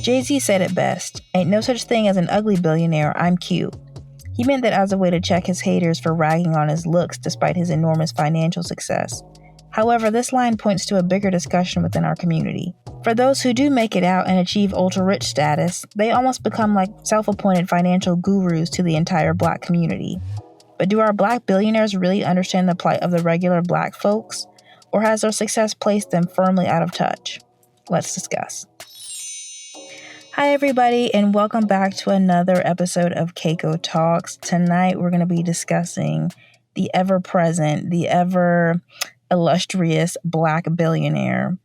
Jay-Z said it best, "Ain't no such thing as an ugly billionaire, I'm cute." He meant that as a way to check his haters for ragging on his looks despite his enormous financial success. However, this line points to a bigger discussion within our community. For those who do make it out and achieve ultra-rich status, they almost become like self-appointed financial gurus to the entire Black community. But do our Black billionaires really understand the plight of the regular Black folks? Or has their success placed them firmly out of touch? Let's discuss. Hi, everybody, and welcome back to another episode of CaCo Talks. Tonight, we're going to be discussing the ever-present, the ever-illustrious Black billionaire,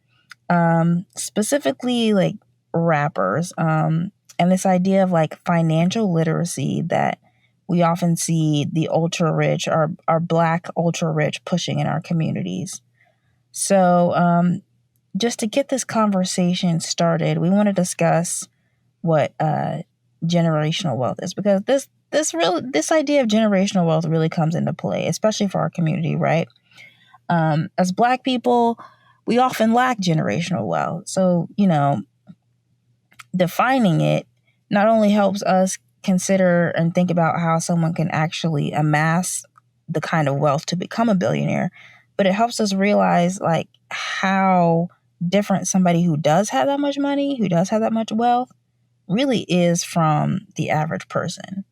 specifically, like, rappers, and this idea of, like, financial literacy that we often see the ultra-rich, our Black ultra-rich pushing in our communities. So, just to get this conversation started, we want to discuss what generational wealth is, because this idea of generational wealth really comes into play, especially for our community, right? As Black people, we often lack generational wealth. So, defining it not only helps us consider and think about how someone can actually amass the kind of wealth to become a billionaire, but it helps us realize like how different somebody who does have that much money, who does have that much wealth, really is from the average person.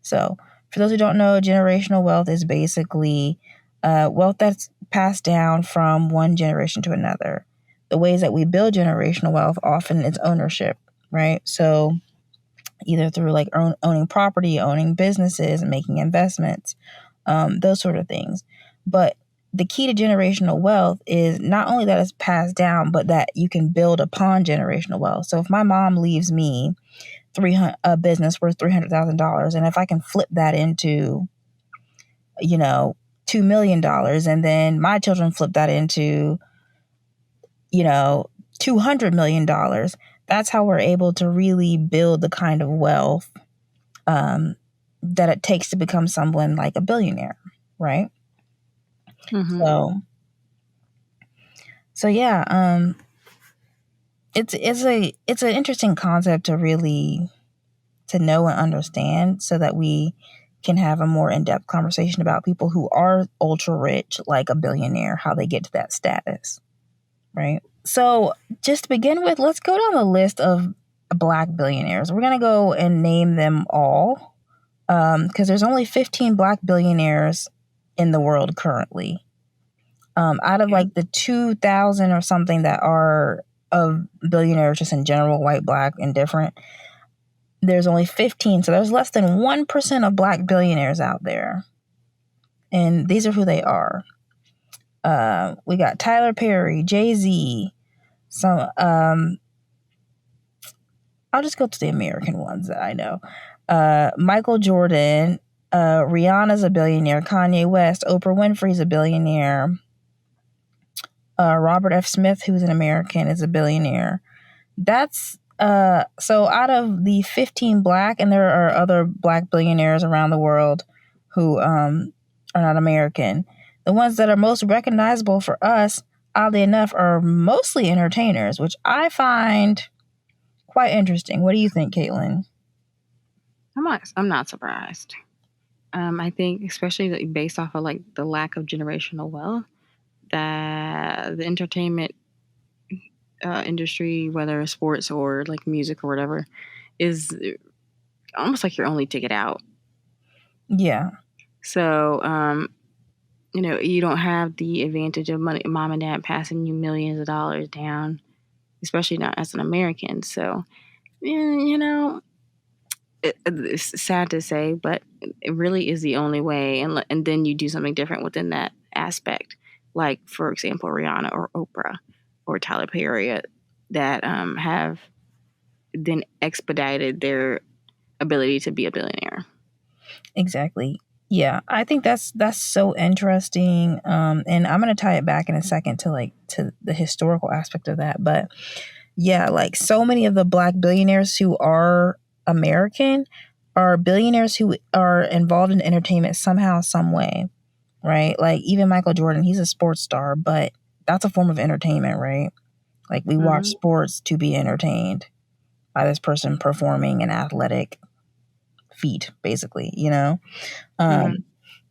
So for those who don't know, generational wealth is basically wealth that's passed down from one generation to another. The ways that we build generational wealth often is ownership, right? So either through like owning property, owning businesses, and making investments, those sort of things. But the key to generational wealth is not only that it's passed down, but that you can build upon generational wealth. So if my mom leaves me a business worth $300,000, and if I can flip that into, $2 million, and then my children flip that into, $200 million, that's how we're able to really build the kind of wealth that it takes to become someone like a billionaire, right? Mm-hmm. So yeah, it's an interesting concept to really to know and understand, so that we can have a more in-depth conversation about people who are ultra rich, like a billionaire, how they get to that status, right? So just to begin with, let's go down the list of Black billionaires. We're gonna go and name them all, because there's only 15 Black billionaires in the world currently. Out of like the 2,000 or something that are of billionaires just in general, white, Black, and different, there's only 15. So there's less than 1% of Black billionaires out there. And these are who they are. We got Tyler Perry, Jay-Z, I'll just go to the American ones that I know. Michael Jordan, Rihanna's a billionaire, Kanye West, Oprah Winfrey's a billionaire, Robert F. Smith, who's an American, is a billionaire. That's so out of the 15 Black, and there are other Black billionaires around the world who are not American. The ones that are most recognizable for us, oddly enough, are mostly entertainers, which I find quite interesting. What do you think, Catelyn? I'm not surprised. I think, especially based off of like the lack of generational wealth, that the entertainment industry, whether it's sports or like music or whatever, is almost like your only ticket out. Yeah. So, you don't have the advantage of mom and dad passing you millions of dollars down, especially not as an American. So, it's sad to say, but it really is the only way. And then you do something different within that aspect. Like, for example, Rihanna or Oprah or Tyler Perry that have then expedited their ability to be a billionaire. Exactly. Yeah, I think that's so interesting. And I'm going to tie it back in a second to the historical aspect of that. But yeah, like so many of the Black billionaires who are American are billionaires who are involved in entertainment somehow, some way, right? Like even Michael Jordan, he's a sports star, but that's a form of entertainment, right? Like we watch sports to be entertained. by this person performing an athletic feat, basically, Mm-hmm.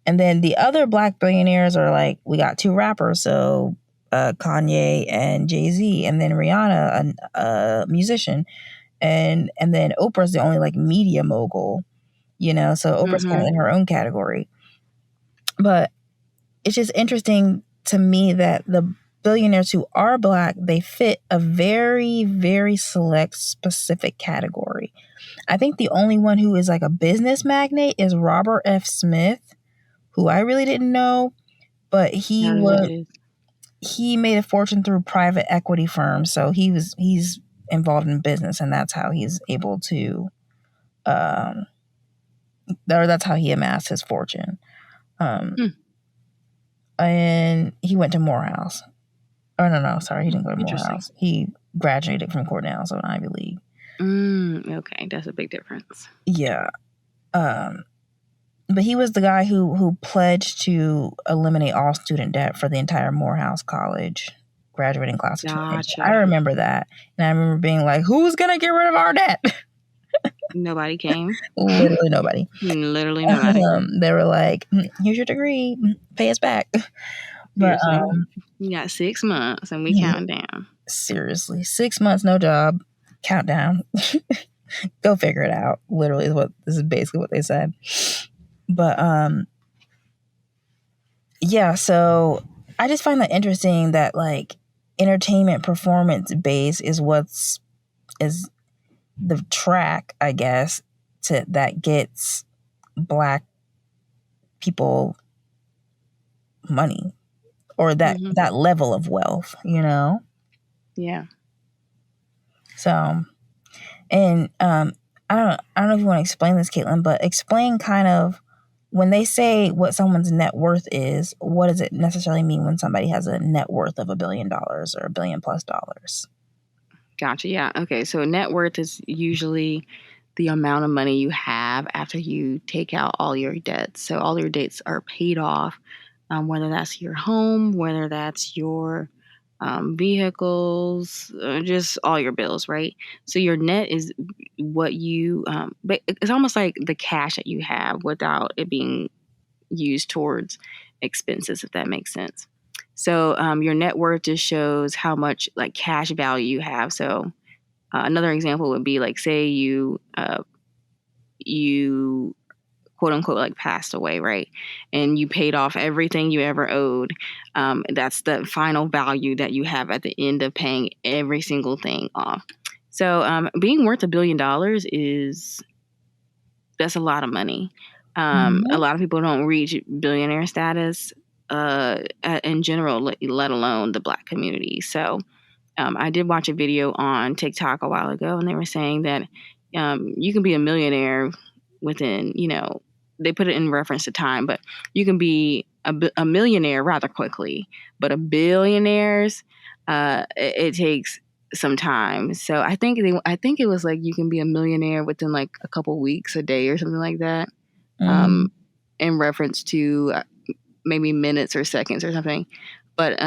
And then the other Black billionaires are like, we got two rappers, so Kanye and Jay-Z, and then Rihanna, a musician, and then Oprah's the only like media mogul, so Oprah's kind Mm-hmm. of in her own category. But it's just interesting to me that the billionaires who are Black, they fit a very, very select specific category. I think the only one who is like a business magnate is Robert F. Smith, who I really didn't know, but How that is. he made a fortune through private equity firms. So he's involved in business, and that's how he's able to um or that's how he amassed his fortune. Um Hmm. and he went to Morehouse. Oh no, sorry, he didn't go to Interesting. Morehouse. He graduated from Cornell, so an Ivy League. Okay, that's a big difference. Yeah. But he was the guy who pledged to eliminate all student debt for the entire Morehouse College graduating class of 20. I Gotcha. remember that. And I remember being like, who's going to get rid of our debt? Nobody came. Literally nobody. Literally nobody. They were like, here's your degree, pay us back. But Seriously. You got 6 months and we yeah, count down. seriously, 6 months, no job, countdown. Go figure it out. Literally this is basically what they said. But yeah, so I just find that interesting that like entertainment performance base is is the track, I guess, that gets Black people money or that level of wealth, Yeah. So, and I don't know if you want to explain this, Caitlin, but explain kind of when they say what someone's net worth is, what does it necessarily mean when somebody has a net worth of $1 billion or $1 billion plus? Gotcha. Yeah. Okay. So net worth is usually the amount of money you have after you take out all your debts. So all your debts are paid off, whether that's your home, whether that's your vehicles, just all your bills, right? So your net is what you, but it's almost like the cash that you have without it being used towards expenses, if that makes sense. So your net worth just shows how much like cash value you have. So another example would be like, say you quote unquote like passed away, right? And you paid off everything you ever owed. That's the final value that you have at the end of paying every single thing off. So being worth $1 billion that's a lot of money. A lot of people don't reach billionaire status in general, let alone the Black community. So I did watch a video on TikTok a while ago, and they were saying that you can be a millionaire within, they put it in reference to time, but you can be a millionaire rather quickly. But a billionaires, it takes some time. So I think it was like you can be a millionaire within like a couple weeks, a day, or something like that. In reference to maybe minutes or seconds or something. But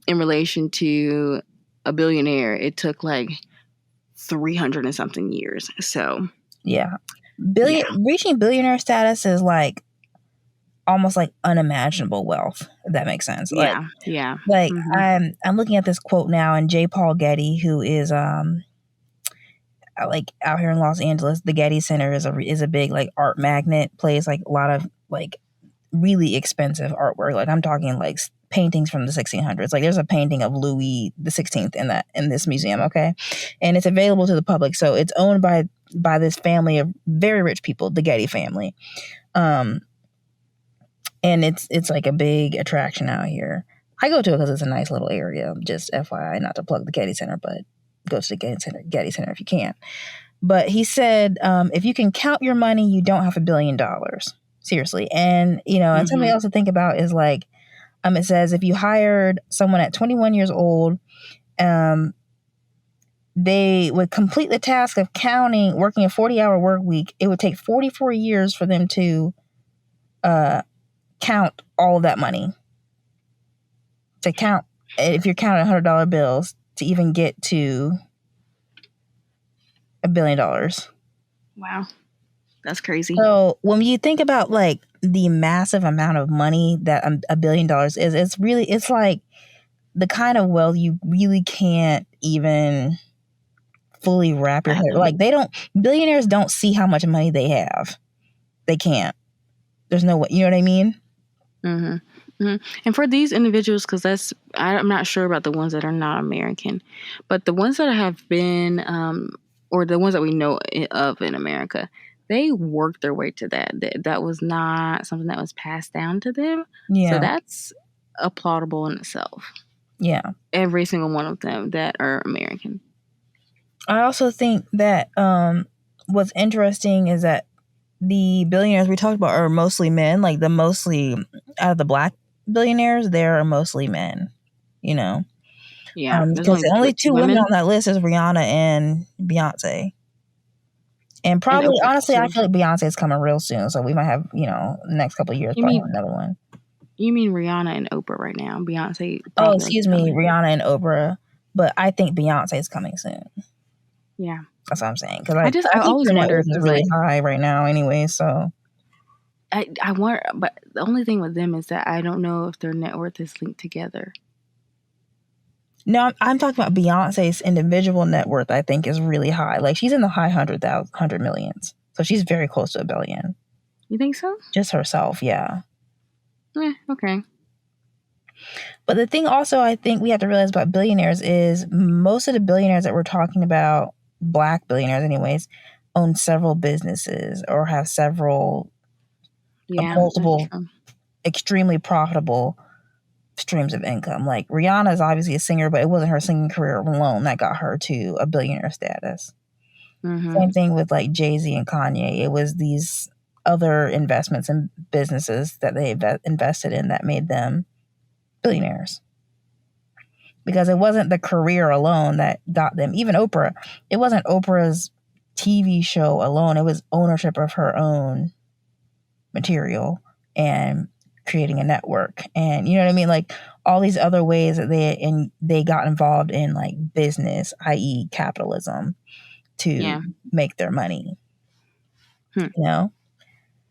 in relation to a billionaire, it took like 300 and something years. So yeah, reaching billionaire status is like almost like unimaginable wealth, if that makes sense. Yeah. I'm looking at this quote now, and J. Paul Getty, who is like out here in Los Angeles, the Getty Center is a big like art magnet place, like a lot of like really expensive artwork. Like I'm talking like paintings from the 1600s. Like there's a painting of Louis the 16th in this museum, okay? And it's available to the public. So it's owned by this family of very rich people, the Getty family. And it's like a big attraction out here. I go to it because it's a nice little area. Just FYI, not to plug the Getty Center, but go to the Getty Center if you can. But he said, if you can count your money, you don't have $1 billion. Seriously. And, and something else to think about is like, it says if you hired someone at 21 years old, they would complete the task of working a 40-hour work week. It would take 44 years for them to count all of that money. To count, if you're counting $100 bills, to even get to $1 billion. Wow, that's crazy. So when you think about like the massive amount of money that $1 billion is, it's like the kind of wealth you really can't even fully wrap your head. Like billionaires don't see how much money they have. They can't. There's no way. You know what I mean? Mm-hmm. Mm-hmm. And for these individuals, because I'm not sure about the ones that are not American, but the ones that have been, or the ones that we know of in America, they worked their way to that. That was not something that was passed down to them. Yeah. So that's applaudable in itself. Yeah. Every single one of them that are American. I also think that what's interesting is that the billionaires we talked about are mostly men. Like mostly out of the Black billionaires, they're mostly men. You know, yeah, because the only two women on that list is Rihanna and Beyonce. And probably, honestly, I feel like Beyonce is coming real soon, so we might have, next couple of years, probably another one. You mean Rihanna and Oprah right now? Beyonce. Oh, excuse me, Rihanna and Oprah. But I think Beyonce is coming soon. Yeah, that's what I'm saying. Because I always wonder if it's really high right now, anyway. So I wonder, but the only thing with them is that I don't know if their net worth is linked together. No, I'm talking about Beyonce's individual net worth. I think is really high. Like she's in the high hundred millions. So she's very close to $1 billion. You think so? Just herself, yeah. Okay. But the thing also I think we have to realize about billionaires is most of the billionaires that we're talking about, Black billionaires anyways, own several businesses or have several multiple extremely profitable streams of income. Like Rihanna is obviously a singer, but it wasn't her singing career alone that got her to a billionaire status. Mm-hmm. Same thing with like Jay-Z and Kanye. It was these other investments and businesses that they invested in that made them billionaires. Because it wasn't the career alone that got them. Even Oprah, it wasn't Oprah's TV show alone. It was ownership of her own material and creating a network. And you know what I mean? Like all these other ways that they got involved in like business, i.e. capitalism, to make their money. You know?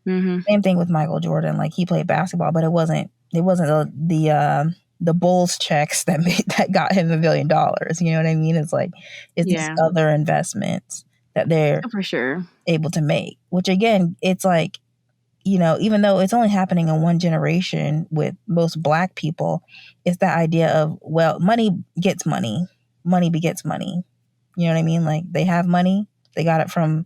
Mm-hmm. Same thing with Michael Jordan. Like he played basketball, but it wasn't the Bulls checks that got him $1 billion. You know what I mean? It's like these other investments that they're for sure able to make. Which again, it's like, even though it's only happening in one generation with most Black people, it's that idea of, well, money gets money. Money begets money. You know what I mean? Like they have money. They got it from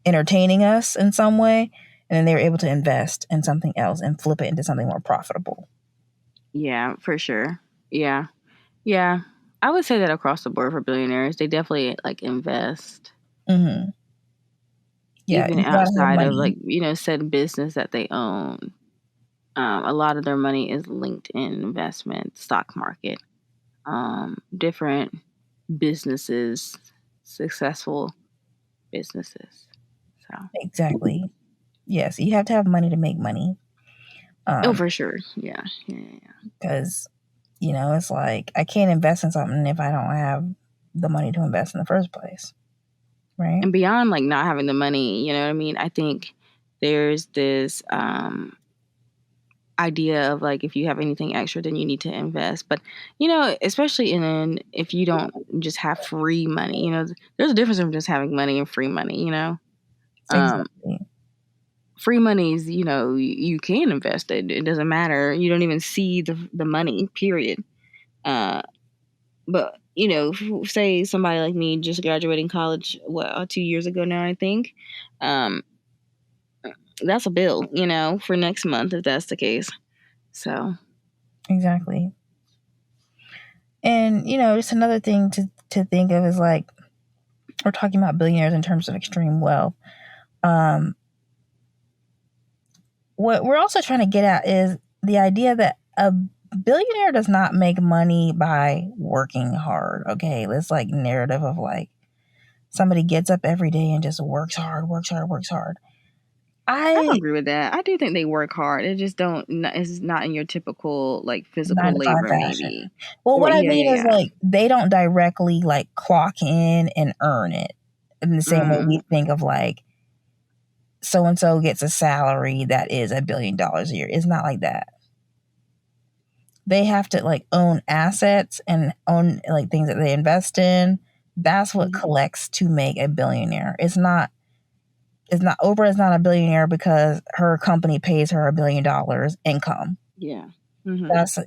entertaining us in some way. And then they were able to invest in something else and flip it into something more profitable. Yeah, for sure. Yeah. Yeah. I would say that across the board for billionaires, they definitely like invest. Mm-hmm. Yeah, even outside of like, said business that they own. A lot of their money is linked in investment, stock market, different businesses, successful businesses. So exactly. Yes, you have to have money to make money. For sure. Yeah. Because, it's like I can't invest in something if I don't have the money to invest in the first place. Right. And beyond like not having the money, you know what I mean? I think there's this idea of like if you have anything extra, then you need to invest. But especially if you don't just have free money, there's a difference between just having money and free money. Exactly. Free money is you can invest it. It doesn't matter. You don't even see the money. Period. But say somebody like me just graduating college 2 years ago now, I think. That's a bill, for next month if that's the case. So exactly. And just another thing to think of is like we're talking about billionaires in terms of extreme wealth. What we're also trying to get at is the idea that a billionaire does not make money by working hard. Okay, this like narrative of like somebody gets up every day and just works hard. I don't agree with that. I do think they work hard. It just it's not in your typical like physical labor maybe. Well, what I mean is like they don't directly like clock in and earn it. in the same way we think of like so and so gets a salary that is $1 billion a year. It's not like that. They have to like own assets and own like things that they invest in. That's what collects to make a billionaire. It's not Oprah is not a billionaire because her company pays her $1 billion income. Yeah. That's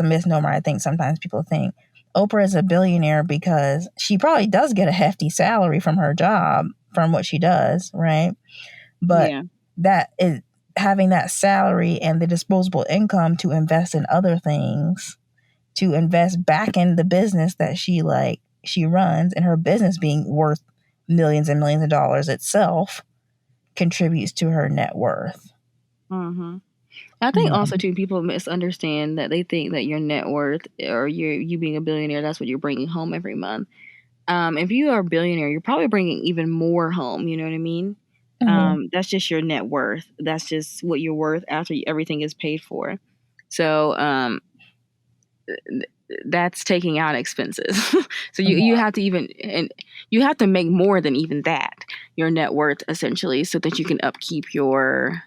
a misnomer. I think sometimes people think Oprah is a billionaire because she probably does get a hefty salary from her job, from what she does, right? But that is having that salary and the disposable income to invest in other things, to invest back in the business that she runs, and her business being worth millions and millions of dollars itself contributes to her net worth. I think also too, people misunderstand that. They think that your net worth or you being a billionaire, that's what you're bringing home every month. If you are a billionaire, you're probably bringing even more home. You know what I mean? That's just your net worth. That's just what you're worth after everything is paid for. So that's taking out expenses. So you have to make more than even that, your net worth essentially, so that you can upkeep your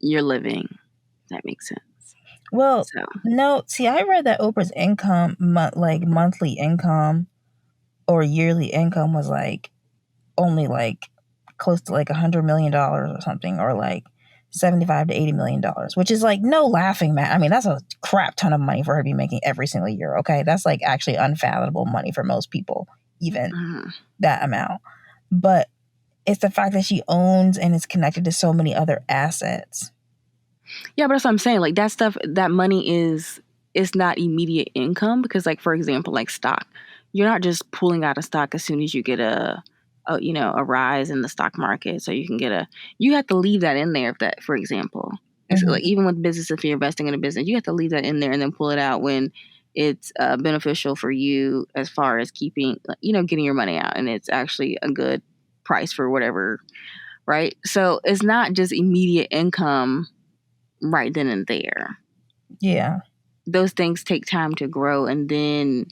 living. If that makes sense. Well, no. See, I read that Oprah's income, monthly income or yearly income, was like only like close to like $100 million or something, or like $75 to $80 million, which is like no laughing matter. I mean, that's a crap ton of money for her to be making every single year. Okay, that's like actually unfathomable money for most people, even that amount. But it's the fact that she owns and is connected to so many other assets. Yeah, but that's what I'm saying. Like that stuff, that money is not immediate income, because like, for example, like stock, you're not just pulling out a stock as soon as you get a rise in the stock market. So you can you have to leave that in there. If that, for example, it's like even with business, if you're investing in a business, you have to leave that in there and then pull it out when it's beneficial for you as far as keeping, getting your money out, and it's actually a good price for whatever, right? So it's not just immediate income right then and there. Yeah. Those things take time to grow, and then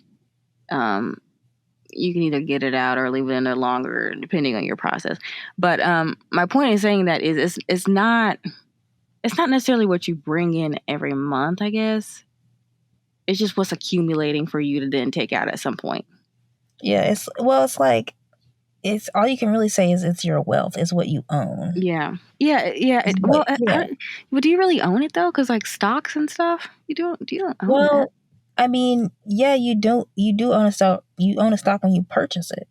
you can either get it out or leave it in there longer, depending on your process. But my point in saying that is it's not necessarily what you bring in every month, I guess. It's just what's accumulating for you to then take out at some point. Yeah, it's like it's all you can really say is it's your wealth. It's what you own. Yeah. But do you really own it though? Because like stocks and stuff, you don't own that. I mean, yeah, you do own a stock. You own a stock when you purchase it,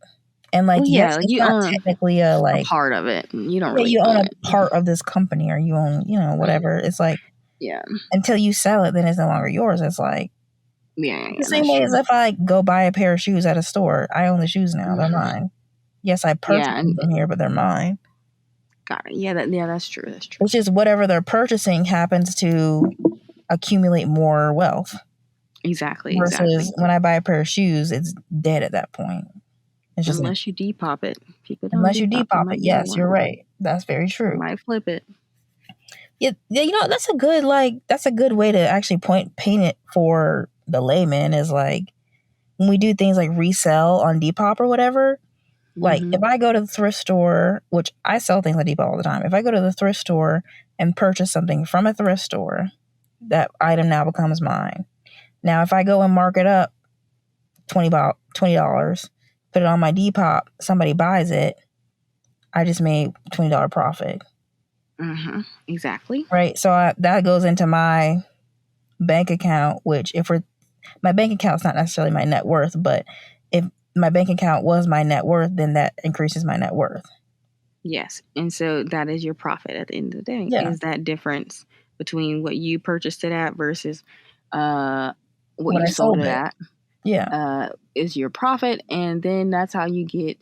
and like yes, it's you not own technically a part of it. You don't really you own a part of this company, or you own whatever. It's like until you sell it, then it's no longer yours. It's like the same way as if I go buy a pair of shoes at a store, I own the shoes now. They're mine. Yes, I purchased them from here, but they're mine. Got it. Yeah, that's true. That's true. It's just whatever they're purchasing happens to accumulate more wealth. Exactly. Versus when I buy a pair of shoes, it's dead at that point. It's just unless you depop it. People don't unless you depop it. Yes, you're right. That's very true. Might flip it. Yeah, that's a good way to actually paint it for the layman, is like when we do things like resell on Depop or whatever. Like if I go to the thrift store, which I sell things on Depop all the time. If I go to the thrift store and purchase something from a thrift store, that item now becomes mine. Now, if I go and mark it up $20, put it on my Depop, somebody buys it, I just made $20 profit. Exactly. Right. So that goes into my bank account, which my bank account's not necessarily my net worth, but if my bank account was my net worth, then that increases my net worth. Yes. And so that is your profit at the end of the day. Yeah. Is that difference between what you purchased it at versus what you sold it at. Yeah. Is your profit, and then that's how you get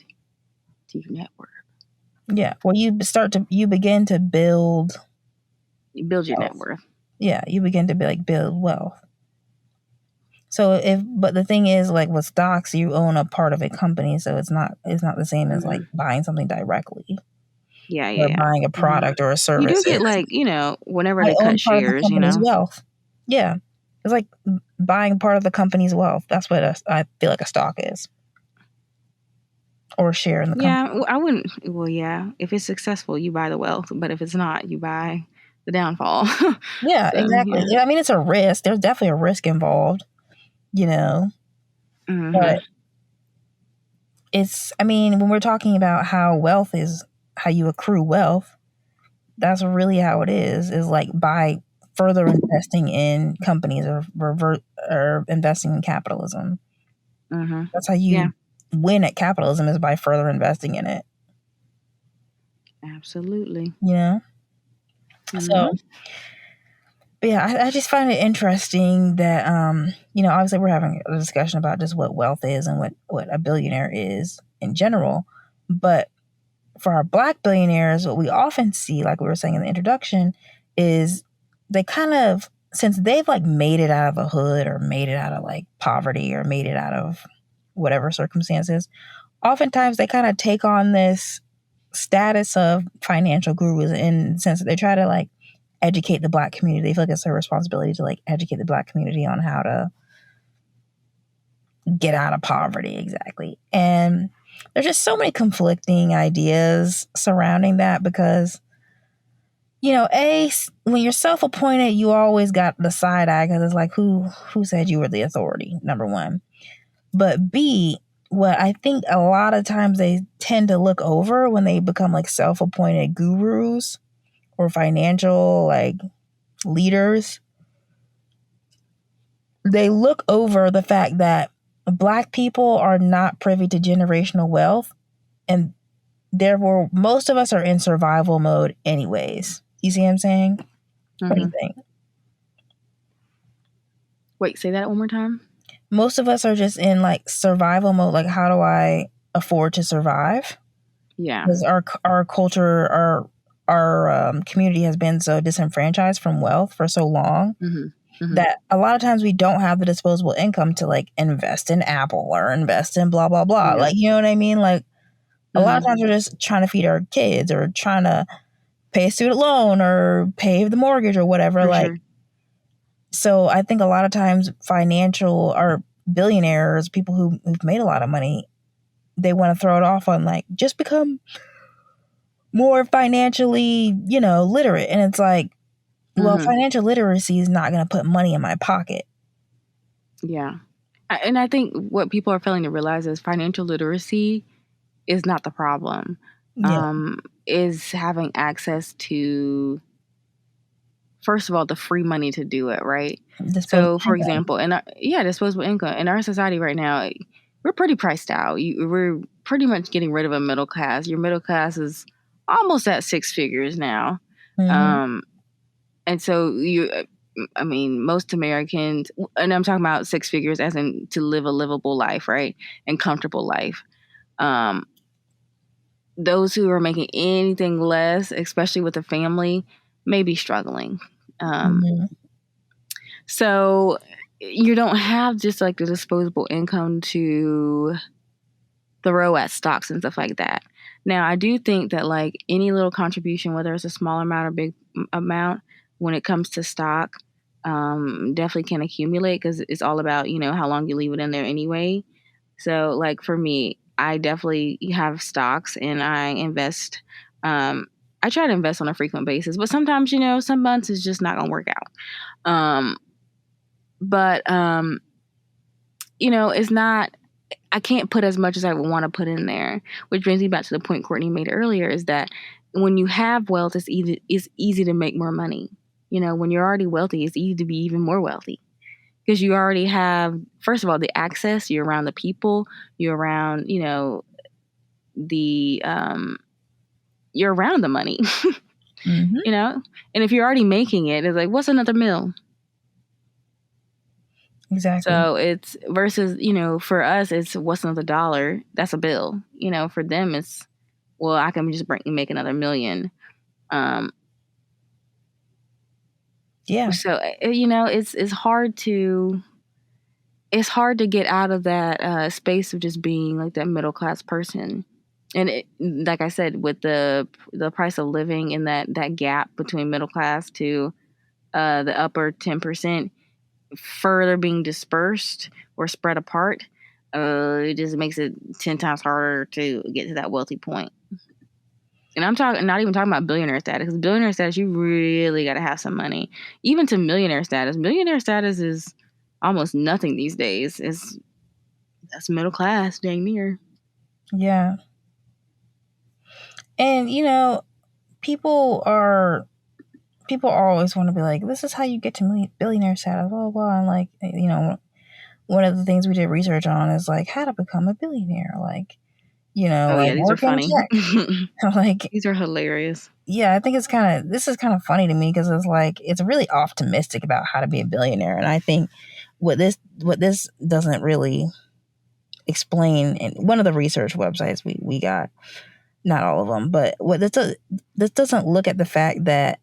to your net worth. Yeah. Well, you begin to build. You build your net worth. Yeah, you begin to build wealth. So but the thing is, like with stocks, you own a part of a company, so it's not the same as like buying something directly. Yeah. Or buying a product or a service. You do get like, whenever they cut shares, wealth. Yeah. It's like buying part of the company's wealth. That's what I feel like a stock is. or share in the company. Yeah, I wouldn't. Well, yeah, if it's successful, you buy the wealth, but if it's not, you buy the downfall. Yeah, So exactly. yeah. Yeah, I mean, it's a risk. There's definitely a risk involved, you know. Hmm. But I mean, when we're talking about how wealth is, how you accrue wealth, that's really how it is like by further investing in companies or investing in capitalism. Hmm. That's how Yeah, you win at capitalism, is by further investing in it, absolutely. you know? Hmm. So, yeah, I just find it interesting that, obviously we're having a discussion about just what wealth is and what a billionaire is in general. But for our Black billionaires, what we often see, like we were saying in the introduction, is they kind of, since they've like made it out of the hood or made it out of like poverty or made it out of whatever circumstances, oftentimes they kind of take on this status of financial gurus in the sense that they try to like educate the Black community. They feel like it's their responsibility to like educate the Black community on how to get out of poverty, exactly. And there's just so many conflicting ideas surrounding that because, when you're self-appointed, you always got the side eye because it's like, who said you were the authority, number one. But B, what I think a lot of times they tend to look over when they become like self-appointed gurus or financial like leaders, they look over the fact that Black people are not privy to generational wealth, and therefore most of us are in survival mode anyways. You see what I'm saying? What do you Hmm. think? Wait, say that one more time. Most of us are just in like survival mode. Like, how do I afford to survive? Yeah. Because our culture, our community has been so disenfranchised from wealth for so long Hmm. Hmm. that a lot of times we don't have the disposable income to like invest in Apple or invest in blah blah blah. Yeah. Like, you know what I mean? Like, a lot Hmm. of times we're just trying to feed our kids or trying to pay a student loan or pay the mortgage or whatever. For Like, sure. so I think a lot of times financial or billionaires, people who've made a lot of money, they want to throw it off on like, just become more financially, literate. And it's like, well, Hmm. financial literacy is not going to put money in my pocket. Yeah. And I think what people are failing to realize is financial literacy is not the problem. Yeah. Is having access to, first of all, the free money to do it, right? Disposable So, for income. example, disposable income in our society right now, we're pretty priced out. We're pretty much getting rid of a middle class. Your middle class is almost at six figures now, Mm-hmm. um, and so I mean, most Americans, and I'm talking about six figures as in to live a livable life, right, and comfortable life. Um, those who are making anything less, especially with a family, may be struggling. Um, Mm-hmm. so you don't have just like the disposable income to throw at stocks and stuff like that. Now, I do think that like any little contribution, whether it's a small amount or big amount, when it comes to stock, definitely can accumulate because it's all about how long you leave it in there anyway. So, like for me, I definitely have stocks and I invest. Um, I try to invest on a frequent basis, but sometimes some months it's just not gonna work out. But it's not. I can't put as much as I would want to put in there, which brings me back to the point Courtney made earlier: is that when you have wealth, it's easy to make more money. When you're already wealthy, it's easy to be even more wealthy because you already have, first of all, the access. You're around the people. You're around, the you're around the money. Mm-hmm. And if you're already making it, it's like, what's another meal? Exactly. So it's versus, for us, it's what's another dollar? That's a bill. For them, it's, well, I can just make another million. Um, Yeah. so it's hard to get out of that space of just being like that middle class person. And like I said, with the price of living and that gap between middle class to the upper 10% further being dispersed or spread apart, it just makes it 10 times harder to get to that wealthy point. And I'm talking, not even talking about billionaire status. Because billionaire status, you really got to have some money. Even to millionaire status is almost nothing these days. That's middle class, dang near. Yeah. And people always want to be like, this is how you get to billionaire status, blah blah blah. And like, one of the things we did research on is like how to become a billionaire. Like, Oh like yeah, these are work in funny. tech. Like, These are hilarious. yeah, I think this is kind of funny to me because it's like it's really optimistic about how to be a billionaire, and I think what this doesn't really explain. And one of the research websites we got, not all of them, but what this doesn't look at the fact that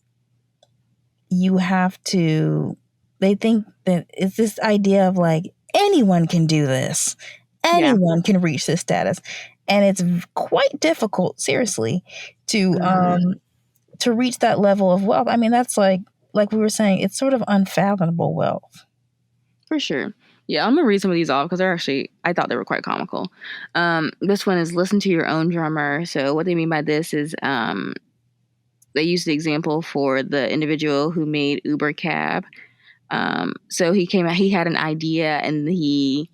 you have to. They think that it's this idea of like anyone can do this, anyone can reach this status, and it's quite difficult, seriously, to reach that level of wealth. I mean, that's like we were saying, it's sort of unfathomable wealth. For sure. Yeah, I'm gonna read some of these off because I thought they were quite comical. This one is listen to your own drummer. So what they mean by this is they use the example for the individual who made Uber cab. So he had an idea and he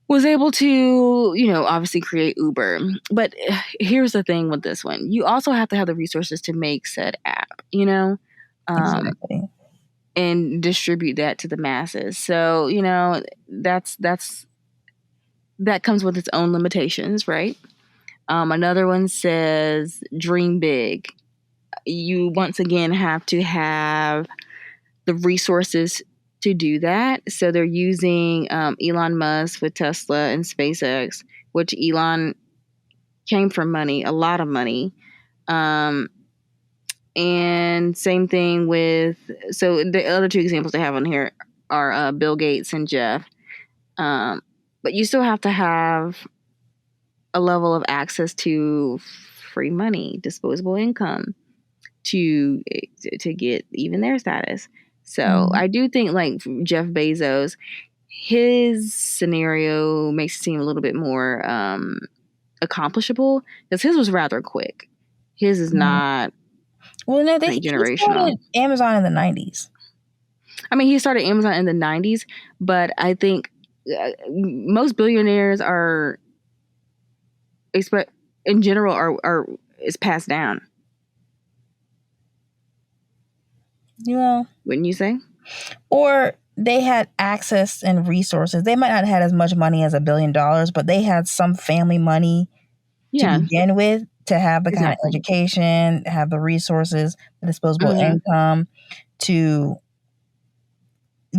was able to, obviously create Uber. But here's the thing with this one. You also have to have the resources to make said app, Exactly. and distribute that to the masses. So, that comes with its own limitations, right? Another one says dream big. You once again have to have the resources to do that. So they're using Elon Musk with Tesla and SpaceX, which Elon came from money, a lot of money. And same thing with, so the other two examples they have on here are Bill Gates and Jeff. But you still have to have a level of access to free money, disposable income to get even their status. So I do think like Jeff Bezos, his scenario makes it seem a little bit more accomplishable because his was rather quick. His is not. Well, no, he started Amazon in the 90s. I mean, he started Amazon in the 90s, but I think most billionaires are, in general, are is passed down. Yeah. Wouldn't you say? Or they had access and resources. They might not have had as much money as $1 billion, but they had some family money to begin with to have the kind of education, have the resources, the disposable income to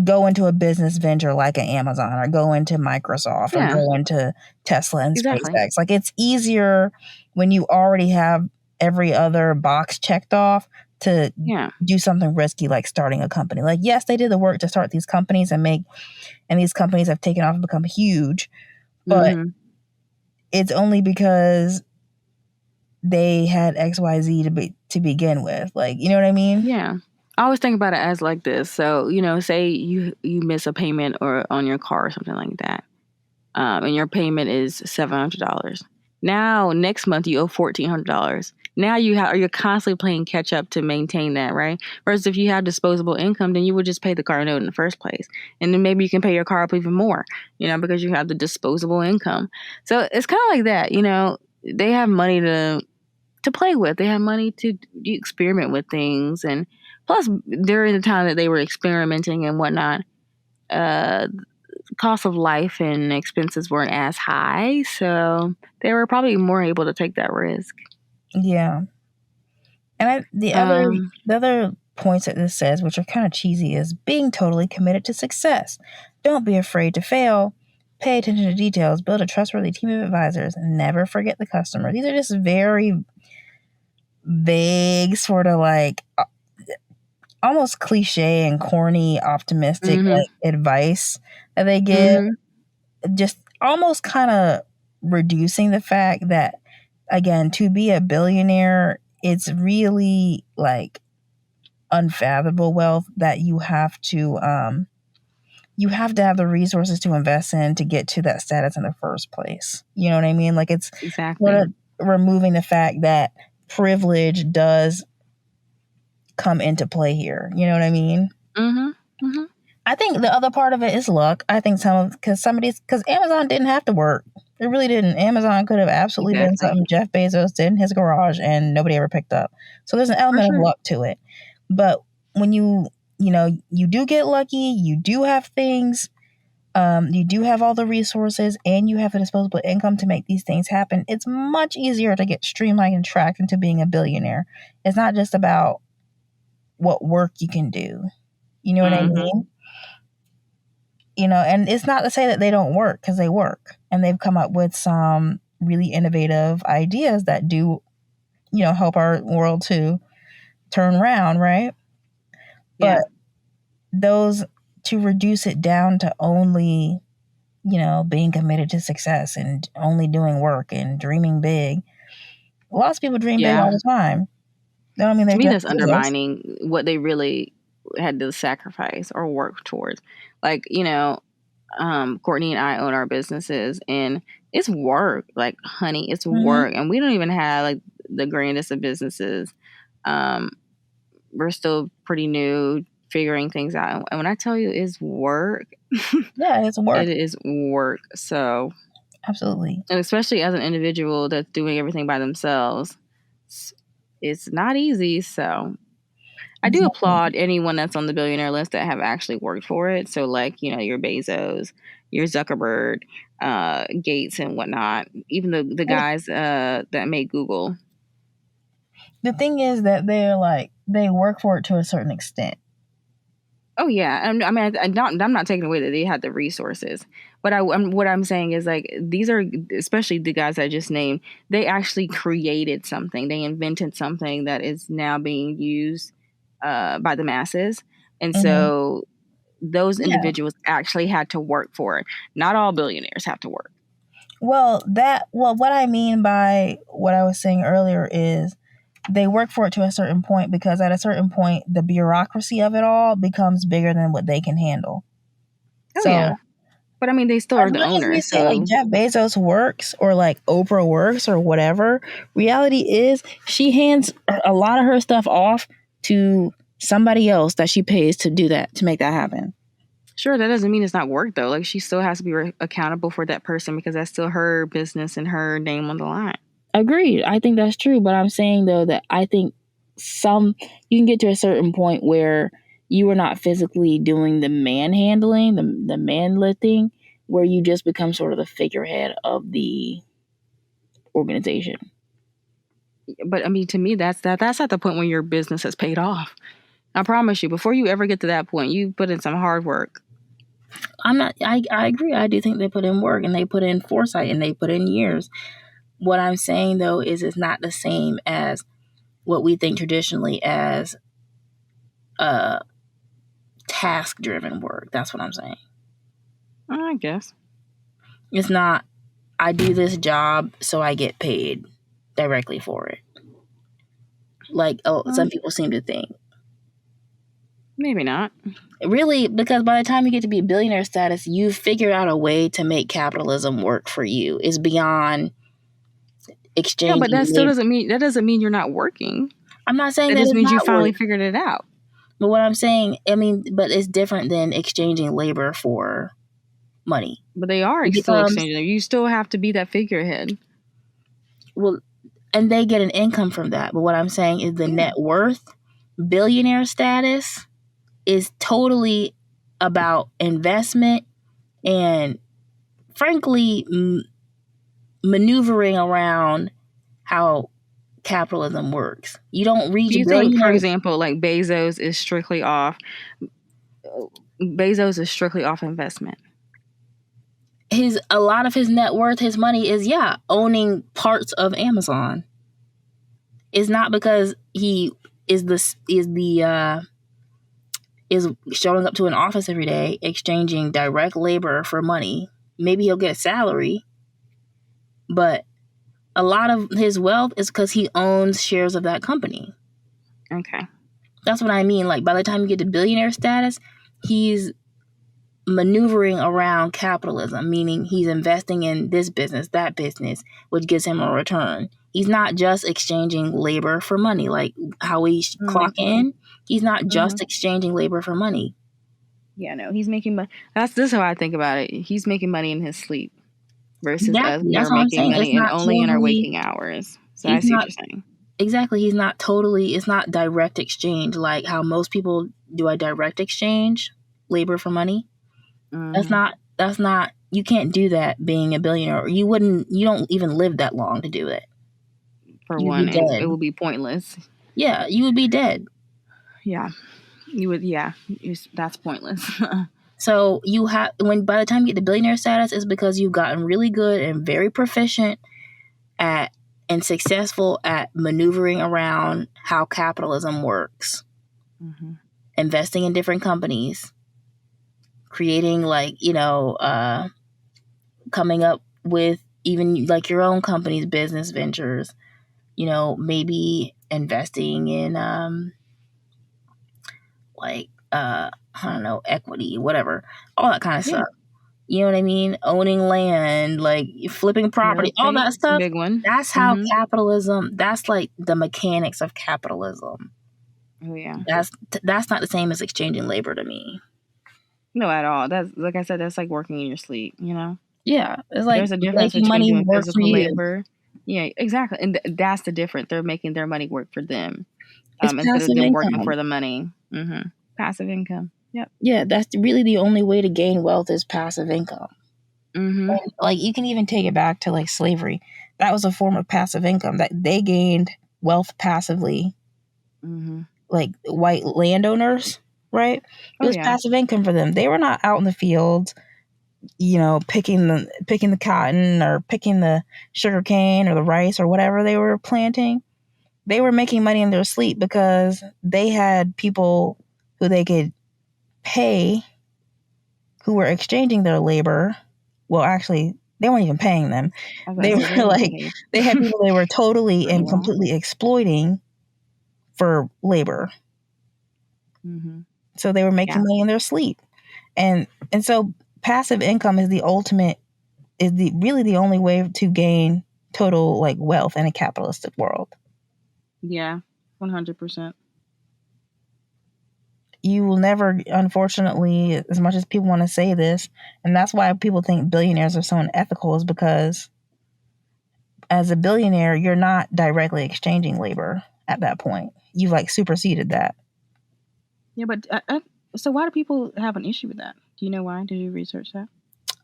go into a business venture like an Amazon or go into Microsoft or go into Tesla and SpaceX. Like it's easier when you already have every other box checked off to do something risky like starting a company. Like, yes, they did the work to start these companies and these companies have taken off and become huge, but it's only because they had XYZ to begin with. Like, you know what I mean? Yeah. I always think about it as like this. So, say you miss a payment or on your car or something like that. And your payment is $700. Now, next month you owe $1,400. Now you're constantly playing catch up to maintain that, right? Whereas if you have disposable income, then you would just pay the car note in the first place. And then maybe you can pay your car up even more, because you have the disposable income. So it's kind of like that, they have money to play with. They have money to experiment with things. And plus, during the time that they were experimenting and whatnot, cost of life and expenses weren't as high. So they were probably more able to take that risk. Yeah. And the other points that this says, which are kind of cheesy, is being totally committed to success. Don't be afraid to fail. Pay attention to details. Build a trustworthy team of advisors. And never forget the customer. These are just very vague, sort of like almost cliche and corny, optimistic like advice that they give. Just almost kind of reducing the fact that, again, to be a billionaire, it's really like unfathomable wealth that you have to you have to have the resources to invest in to get to that status in the first place. You know what I mean? Like, it's sort Exactly. of removing the fact that privilege does come into play here. You know what I mean? Mhm. Mhm. I think the other part of it is luck. I think because Amazon didn't have to work. It really didn't. Amazon could have absolutely been Exactly. something Jeff Bezos did in his garage and nobody ever picked up. So there's an For element of sure. luck to it. But when you do get lucky, you do have things, you do have all the resources, and you have the disposable income to make these things happen. It's much easier to get streamlined and tracked into being a billionaire. It's not just about what work you can do. You know what I Mhm. mean? And it's not to say that they don't work, because they work, and they've come up with some really innovative ideas that do, help our world to turn around, right? But Yeah. those to reduce it down to only, being committed to success and only doing work and dreaming big. Lots of people dream big all Yeah. the time. That don't mean To they're me, Jeff that's Bezos. undermining what they really had to sacrifice or work towards. Like, Courtney and I own our businesses, and it's work. Like, honey, it's Mm-hmm. work. And we don't even have like the grandest of businesses. Um, we're still pretty new, figuring things out. And when I tell you it's work, Yeah, it's work. it is work. So, Absolutely. and especially as an individual that's doing everything by themselves, it's not easy. So, I do Exactly. applaud anyone that's on the billionaire list that have actually worked for it. So, like, your Bezos, your Zuckerberg, Gates, and whatnot. Even the And guys that made Google. the thing is that they work for it to a certain extent. Oh yeah, I mean, I'm not taking away that they had the resources, but what I'm saying is, like, these are, especially the guys I just named. They actually created something. They invented something that is now being used by the masses, and Mm-hmm. so those Yeah. individuals actually had to work for it. Not all billionaires have to work. Well, what I mean by what I was saying earlier is they work for it to a certain point, because at a certain point, the bureaucracy of it all becomes bigger than what they can handle. Oh yeah, So, but I mean, they still as are the much as we owners. say like So Jeff Bezos works or like Oprah works or whatever, reality is she hands a lot of her stuff off to somebody else that she pays to do that, to make that happen. sure, that doesn't mean it's not work though. Like, she still has to be accountable for that person because that's still her business and her name on the line. Agreed. I think that's true. But I'm saying though that I think you can get to a certain point where you are not physically doing the manhandling, the man lifting, where you just become sort of the figurehead of the organization. But I mean, to me, that's at the point when your business has paid off. I promise you, before you ever get to that point, you put in some hard work. I agree. I do think they put in work and they put in foresight and they put in years. What I'm saying though is it's not the same as what we think traditionally as task driven work. That's what I'm saying. I guess. It's not, I do this job so I get paid directly for it. Like some people seem to think. Maybe not. Really, because by the time you get to be billionaire status, you've figured out a way to make capitalism work for you. It's beyond Yeah, but exchanging that still labor. doesn't mean you're not working. I'm not saying That that just it's means you not work. finally figured it out. But what I'm saying, but it's different than exchanging labor for money. But they are It still becomes, exchanging. You still have to be that figurehead. well, and they get an income from that. But what I'm saying is the net worth, billionaire status, is totally about investment and, frankly, maneuvering around how capitalism works. You don't Do reach you think, for billionaire. example, like Bezos is strictly off investment? A lot of his net worth, his money is owning parts of Amazon. It's not because he is showing up to an office every day exchanging direct labor for money. Maybe he'll get a salary, but a lot of his wealth is because he owns shares of that company. Okay. That's what I mean. Like, by the time you get to billionaire status, he's maneuvering around capitalism, meaning he's investing in this business, that business, which gives him a return. He's not just exchanging labor for money, like how we clock in. He's not just exchanging labor for money. Yeah, no, he's making money. This is how I think about it. He's making money in his sleep versus us. We're making money and only in our waking hours. So I see what you're saying. Exactly. He's not totally, it's not direct exchange like how most people do a direct exchange, labor for money. That's not, you can't do that being a billionaire. You don't even live that long to do it. For one, it would be pointless. Yeah, you would be dead. Yeah, you would. Yeah, that's pointless. So by the time you get to billionaire status, it's because you've gotten really good and very proficient at and successful at maneuvering around how capitalism works, investing in different companies, creating coming up with even like your own company's business ventures, maybe investing in I don't know, equity, whatever, all that kind of stuff. You know what I mean? Owning land, like flipping property, all that stuff. Big one. That's how capitalism, that's like the mechanics of capitalism. Oh, yeah. That's not the same as exchanging labor to me. No, at all. That's, like I said, that's like working in your sleep, Yeah. It's like there's a difference between doing physical labor. Yeah, exactly. And that's the difference. They're making their money work for them instead of them working for the money. Passive income. Yep. Yeah, that's really the only way to gain wealth is passive income. And, like, you can even take it back to like slavery. That was a form of passive income that they gained wealth passively. Like white landowners, right? It was passive income for them. They were not out in the fields, picking the cotton or picking the sugar cane or the rice or whatever they were planting. They were making money in their sleep because they had people who they could pay who were exchanging their labor. Well, actually, they weren't even paying them. They were like, they had people they were totally and completely exploiting for labor. So they were making money in their sleep. And so passive income is really the only way to gain total like wealth in a capitalistic world. Yeah, 100%. You will never, unfortunately, as much as people want to say this, and that's why people think billionaires are so unethical, is because as a billionaire, you're not directly exchanging labor at that point. You've like superseded that. Yeah, but so why do people have an issue with that? Do you know why? Did you research that?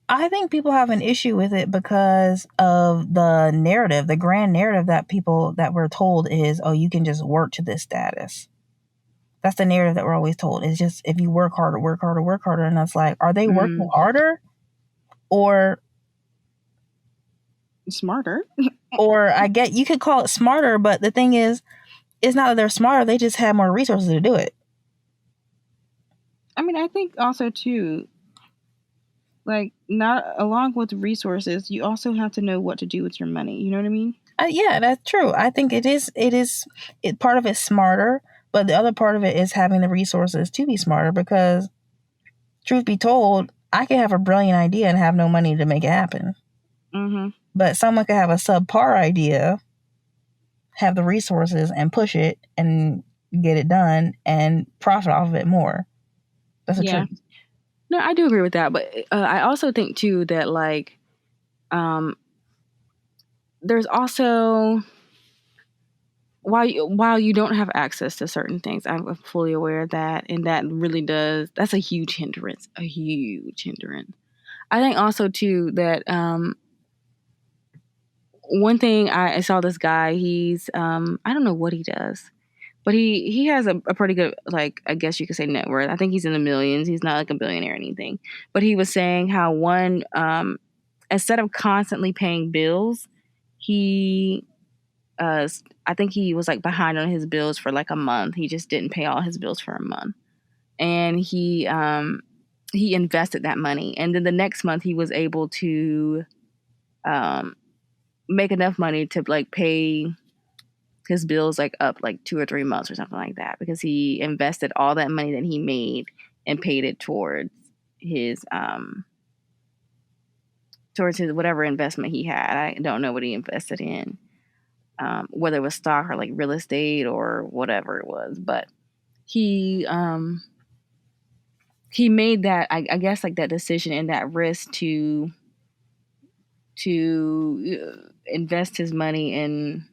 I think people have an issue with it because of the narrative, the grand narrative that we're told is, oh, you can just work to this status. That's the narrative that we're always told. It's just if you work harder, work harder, work harder. And it's like, are they working harder or smarter? Or I get you could call it smarter, but the thing is, it's not that they're smarter. They just have more resources to do it. I mean, I think also too, like not along with resources, you also have to know what to do with your money. You know what I mean? Yeah, that's true. I think it is part of it's smarter. But the other part of it is having the resources to be smarter because, truth be told, I could have a brilliant idea and have no money to make it happen. But someone could have a subpar idea, have the resources, and push it and get it done and profit off of it more. That's the truth. No, I do agree with that. But I also think, too, that, like, there's also... While you don't have access to certain things, I'm fully aware of that, and that's a huge hindrance. A huge hindrance. I think also too that one thing I saw this guy. He's I don't know what he does, but he has a pretty good, like, I guess you could say, net worth. I think he's in the millions. He's not like a billionaire or anything, but he was saying how instead of constantly paying bills, he I think he was like behind on his bills for like a month. He just didn't pay all his bills for a month. And he invested that money. And then the next month he was able to make enough money to like pay his bills like up like 2 or 3 months or something like that, because he invested all that money that he made and paid it towards his towards his whatever investment he had. I don't know what he invested in, whether it was stock or like real estate or whatever it was. But he he made that I guess like that decision and that risk to invest his money in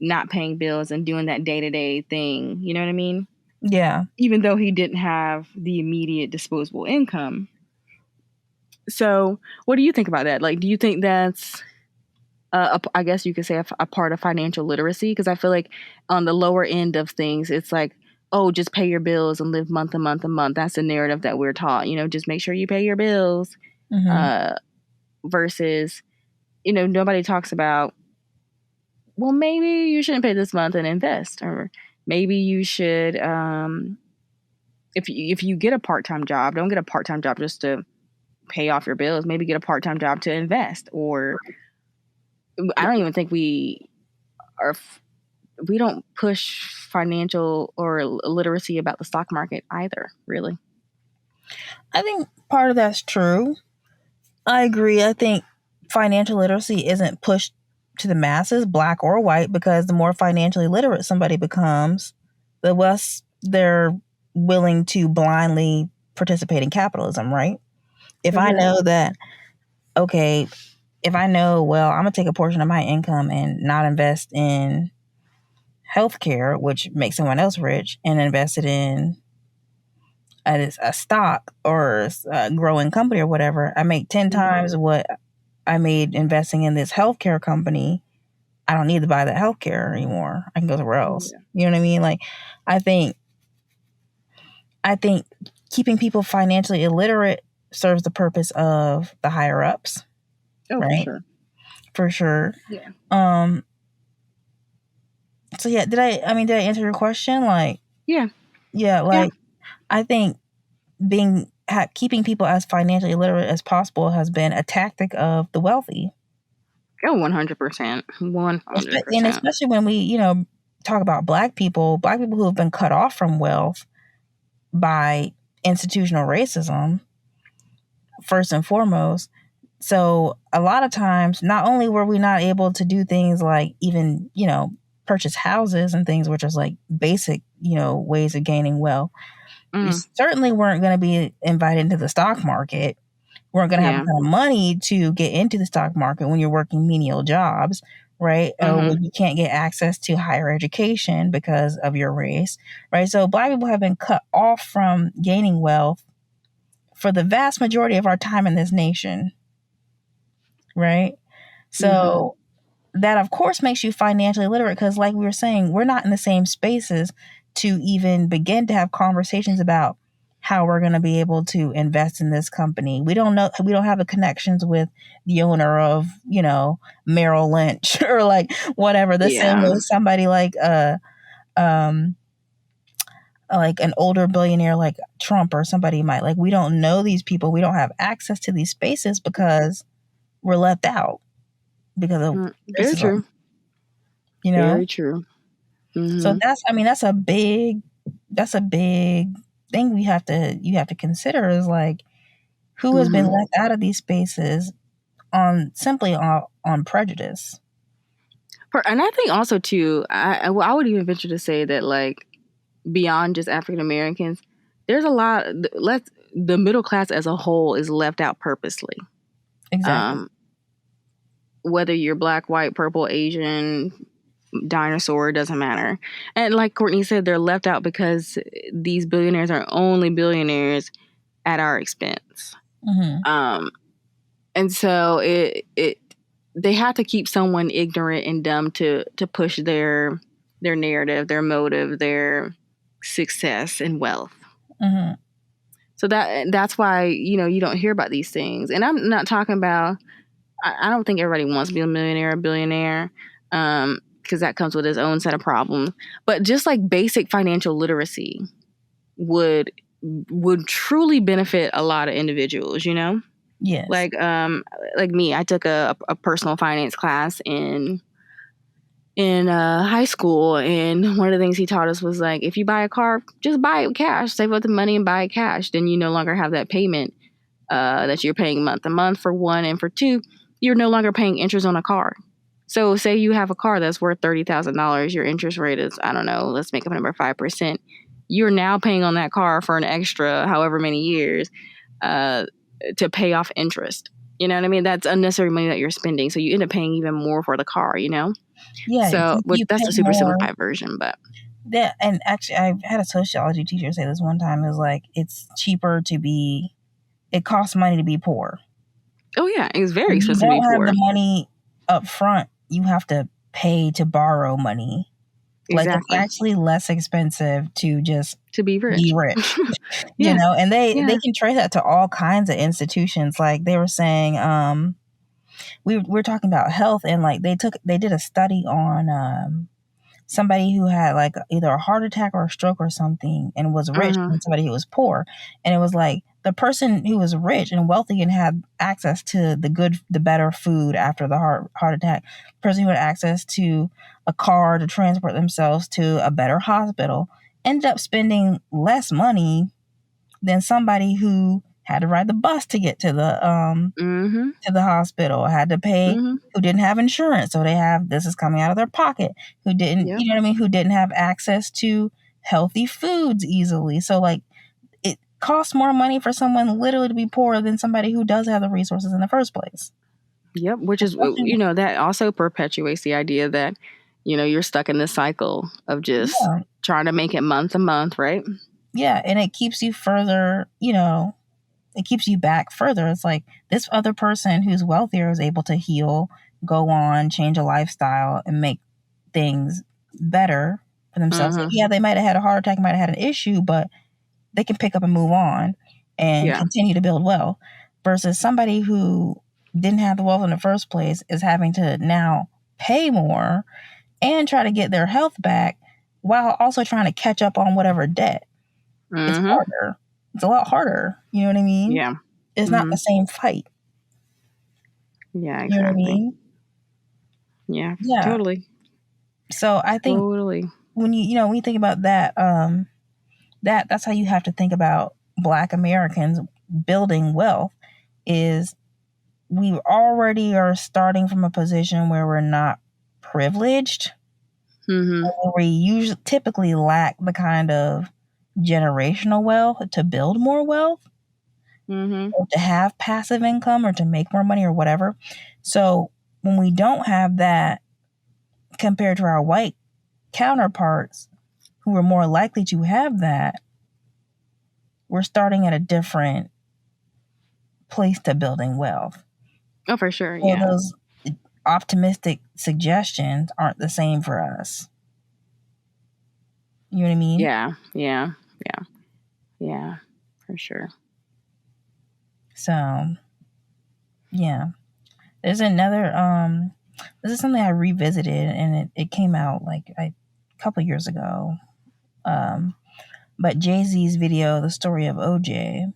not paying bills and doing that day to day thing. You know what I mean? Yeah. Even though he didn't have the immediate disposable income. So, what do you think about that? Like, do you think that's, I guess you could say, a part of financial literacy? Because I feel like on the lower end of things, it's like, oh, just pay your bills and live month to month to month. That's the narrative that we're taught. You know, just make sure you pay your bills. Mm-hmm. Versus, you know, nobody talks about, well, maybe you shouldn't pay this month and invest, or maybe you should, if you get a part time job, don't get a part time job just to pay off your bills. Maybe get a part time job to invest. Or I don't even think we are. We don't push financial or literacy about the stock market either. Really, I think part of that's true. I agree. I think financial literacy isn't pushed to the masses, black or white, because the more financially literate somebody becomes, the less they're willing to blindly participate in capitalism, right? If I know that, okay, if I know, well, I'm going to take a portion of my income and not invest in healthcare, which makes someone else rich, and invest it in a stock or a growing company or whatever, I make 10 times what I made investing in this healthcare company. I don't need to buy that healthcare anymore. I can go somewhere else. Yeah. You know what I mean? Like, I think keeping people financially illiterate serves the purpose of the higher ups. Oh, right? For sure. Yeah. So yeah, did I answer your question? Like, yeah. Like, I think keeping people as financially illiterate as possible has been a tactic of the wealthy. Oh, 100%. 100%. And especially when we, talk about black people who have been cut off from wealth by institutional racism, first and foremost. So a lot of times, not only were we not able to do things like even, purchase houses and things, which is like basic, ways of gaining wealth. We certainly weren't going to be invited into the stock market. Weren't going to have the kind of money to get into the stock market when you're working menial jobs, right? Or you can't get access to higher education because of your race, right? So black people have been cut off from gaining wealth for the vast majority of our time in this nation, right? So that, of course, makes you financially literate because, like we were saying, we're not in the same spaces to even begin to have conversations about how we're going to be able to invest in this company. We don't know. We don't have the connections with the owner of, Merrill Lynch or like whatever. The same with somebody like an older billionaire like Trump or somebody might. Like, we don't know these people. We don't have access to these spaces because we're left out because of racism. Very true. Very true. So that's a big thing you have to consider is like who has been left out of these spaces on prejudice. And I think also too, I would even venture to say that like beyond just African Americans, there's a lot. The middle class as a whole is left out purposely. Exactly. Whether you're black, white, purple, Asian, dinosaur, doesn't matter. And like Courtney said, they're left out because these billionaires are only billionaires at our expense. And so they have to keep someone ignorant and dumb to push their narrative, their motive, their success and wealth. So that's why you don't hear about these things. And I'm not talking about. I don't think everybody wants to be a millionaire or billionaire, because that comes with its own set of problems. But just like basic financial literacy would truly benefit a lot of individuals. Yes. Like me, I took a personal finance class in high school, and one of the things he taught us was like, if you buy a car, just buy it cash, save up the money and buy it cash. Then you no longer have that payment that you're paying month to month, for one, and for two, you're no longer paying interest on a car. So say you have a car that's worth $30,000, your interest rate is, I don't know, let's make up a number, 5%. You're now paying on that car for an extra however many years to pay off interest. You know what I mean? That's unnecessary money that you're spending. So you end up paying even more for the car, you know? Yeah, So you that's pay a super more. simplified version, but Yeah, and actually, I had a sociology teacher say this one time. Is like it's cheaper to be. It costs money to be poor. oh yeah, it's very If you expensive to be don't have poor. the money up front, you have to pay to borrow money. Like it's Exactly. actually less expensive to just To be rich. be rich. Yeah. And they Yeah. can trace that to all kinds of institutions. Like they were saying, we're talking about health, and like they did a study on somebody who had like either a heart attack or a stroke or something and was rich, Uh-huh. and somebody who was poor. And it was like the person who was rich and wealthy and had access to the better food after the heart attack, the person who had access to a car to transport themselves to a better hospital, ended up spending less money than somebody who had to ride the bus to get Mm-hmm. to the hospital, had to pay, Mm-hmm. who didn't have insurance, so this is coming out of their pocket, who didn't, Yep. you know what I mean, who didn't have access to healthy foods easily. So like it costs more money for someone literally to be poor than somebody who does have the resources in the first place. Yep. Which is, that also perpetuates the idea that, you're stuck in this cycle of just Yeah. trying to make it month to month, right? Yeah, and it keeps you further, it keeps you back further. It's like this other person who's wealthier is able to heal, go on, change a lifestyle, and make things better for themselves. Mm-hmm. Yeah, they might have had a heart attack, might have had an issue, but they can pick up and move on and Yeah. continue to build wealth. Versus somebody who didn't have the wealth in the first place is having to now pay more and try to get their health back while also trying to catch up on whatever debt. It's Mm-hmm. harder. It's a lot harder. You know what I mean? Yeah. It's not the same fight. Yeah, You know what I exactly. mean? Yeah, Yeah. totally. So I think Totally. when when you think about that, that's how you have to think about Black Americans building wealth. Is we already are starting from a position where we're not privileged, Mm-hmm. where we typically lack the kind of generational wealth to build more wealth, Mm-hmm. or to have passive income, or to make more money, or whatever. So when we don't have that compared to our white counterparts who are more likely to have that, we're starting at a different place to building wealth. Oh, for sure. So Yeah. those optimistic suggestions aren't the same for us. You know what I mean? Yeah. Yeah. Yeah. Yeah. For sure. So yeah. There's another this is something I revisited, and it came out like a couple years ago. But Jay-Z's video, The Story of OJ.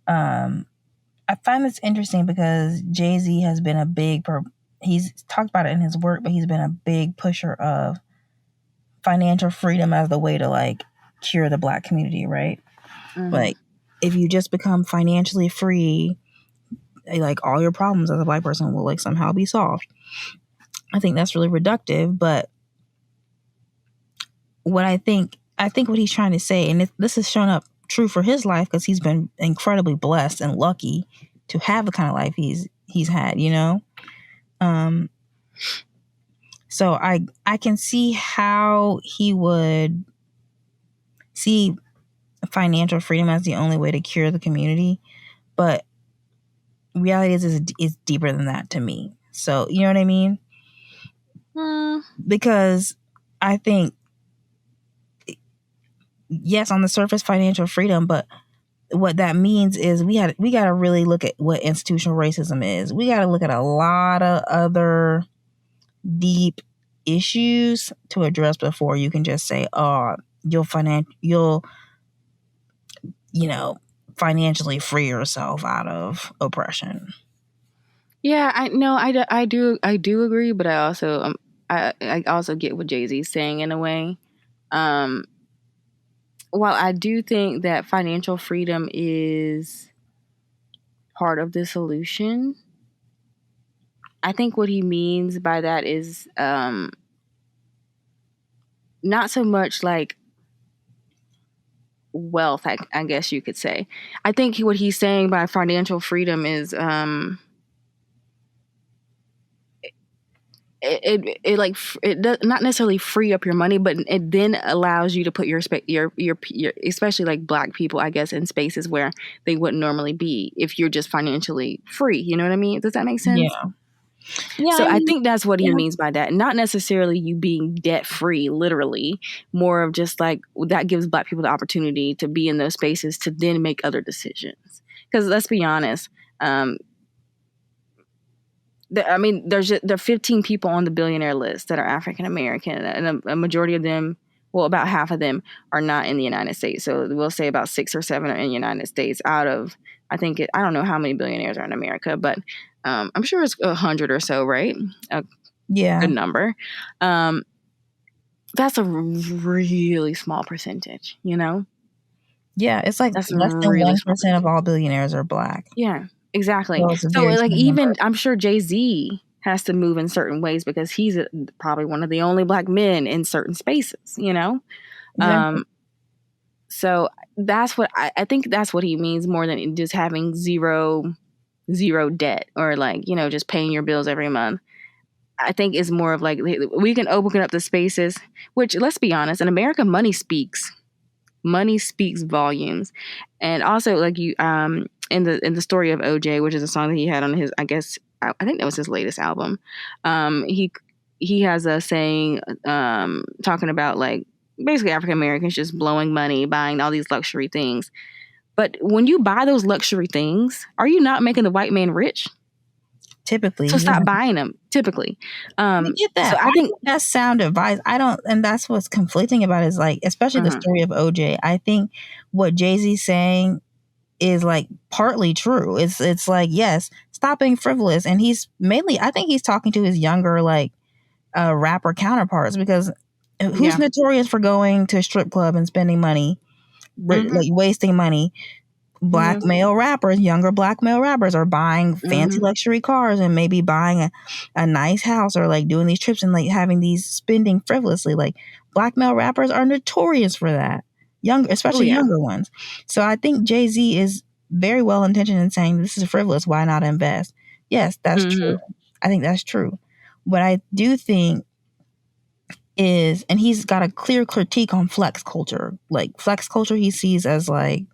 I find this interesting because Jay-Z has been he's talked about it in his work, but he's been a big pusher of financial freedom as the way to like cure the Black community, right? Mm-hmm. Like if you just become financially free, like all your problems as a Black person will like somehow be solved. I think that's really reductive, but I think what he's trying to say, and this has shown up true for his life because he's been incredibly blessed and lucky to have the kind of life he's had, So I can see how he would see financial freedom as the only way to cure the community, but reality is deeper than that to me. So you know what I mean? Because I think, yes, on the surface, financial freedom, but what that means is we got to really look at what institutional racism is. We got to look at a lot of other deep issues to address before you can just say, "Oh, you'll financially free yourself out of oppression." Yeah, I do agree, but I also I also get what Jay-Z's saying in a way. While I do think that financial freedom is part of the solution. I think what he means by that is not so much like wealth, I guess you could say. I think what he's saying by financial freedom is it does not necessarily free up your money, but it then allows you to put your especially like Black people, I guess, in spaces where they wouldn't normally be if you're just financially free. You know what I mean? Does that make sense? Yeah, So I I mean, think that's what he yeah, means by that. Not necessarily you being debt free, literally, more of just like that gives Black people the opportunity to be in those spaces to then make other decisions. Because let's be honest, there are 15 people on the billionaire list that are African American, and a majority of them, well, about half of them are not in the United States. So we'll say about 6 or 7 are in the United States out of, I don't know how many billionaires are in America, but I'm sure it's 100 or so, right? A yeah, good number. That's a really small percentage, you know? yeah. It's like That's a less than really small 1% of percentage. all billionaires are Black. Yeah, exactly. So it's a So very like small even number. I'm sure Jay-Z has to move in certain ways because he's probably one of the only Black men in certain spaces, you know? Exactly. Um, so that's what I think that's what he means more than just having zero debt or like, you know, just paying your bills every month. I think is more of like we can open up the spaces, which let's be honest, in America, money speaks. Money speaks volumes. And also like you in the story of OJ, which is a song that he had on his, I guess I think that was his latest album. He has a saying talking about like basically African Americans just blowing money, buying all these luxury things. But when you buy those luxury things, are you not making the white man rich? Typically, So yeah. stop buying them. Typically, I get so that. I I think think that's sound advice. I don't, and that's what's conflicting about it is like, especially the mhm, story of OJ. I think what Jay-Z's saying is like partly true. It's like, yes, stop being frivolous. And he's mainly, I think he's talking to his younger like rapper counterparts because who's yeah, notorious for going to a strip club and spending money, hmm like wasting money? yeah, Black male rappers, younger black male rappers are buying fancy hmm luxury cars and maybe buying a nice house or like doing these trips and like having these spending frivolously. Like black male rappers are notorious for that. Younger, oh especially yeah, younger ones. So I think Jay-Z is very well intentioned in saying this is frivolous. Why not invest? Yes, that's true. hmm I think that's true. What I do think is, and he's got a clear critique on flex culture. Like flex culture, he sees as like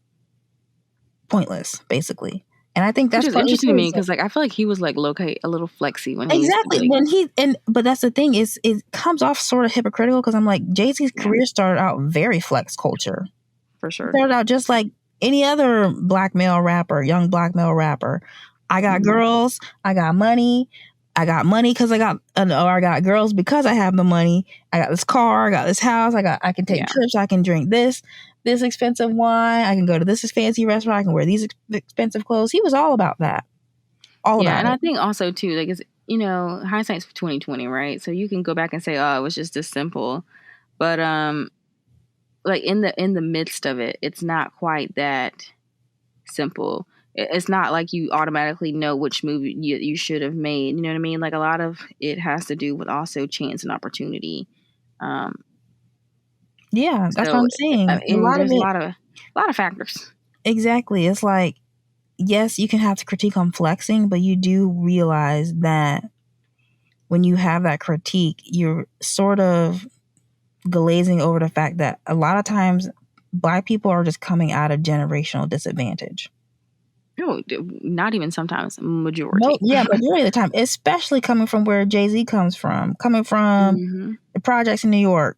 pointless, basically. And I think which that's is partly interesting to true. me So, because like I feel like he was like low-key a little flexy when he used to exactly like when he and but that's the thing is it comes off sort of hypocritical because I'm like Jay Z's yeah, career started out very flex culture. for He sure. started out just like any other black male rapper, young black male rapper. I got Hmm girls, I got money. I got money because I got girls because I have the money. I got this car, I got this house, I can take Yeah, trips, I can drink this expensive wine, I can go to this fancy restaurant, I can wear these expensive clothes. He was all about that, all yeah, about and I it. think also too like it's hindsight's 2020, right? So you can go back and say, oh, it was just this simple, but like in the midst of it, it's not quite that simple. It's not like you automatically know which move you should have made. You know what I mean? Like a lot of it has to do with also chance and opportunity. Um, Yeah, that's what so I'm saying. A and lot of there's a it, lot of factors. exactly. It's like, yes, you can have to critique on flexing, but you do realize that when you have that critique, you're sort of glazing over the fact that a lot of times black people are just coming out of generational disadvantage. No, not even sometimes. No, Majority. yeah, majority of the time, especially coming from where Jay-Z comes from, coming from Mm-hmm. the projects in New York,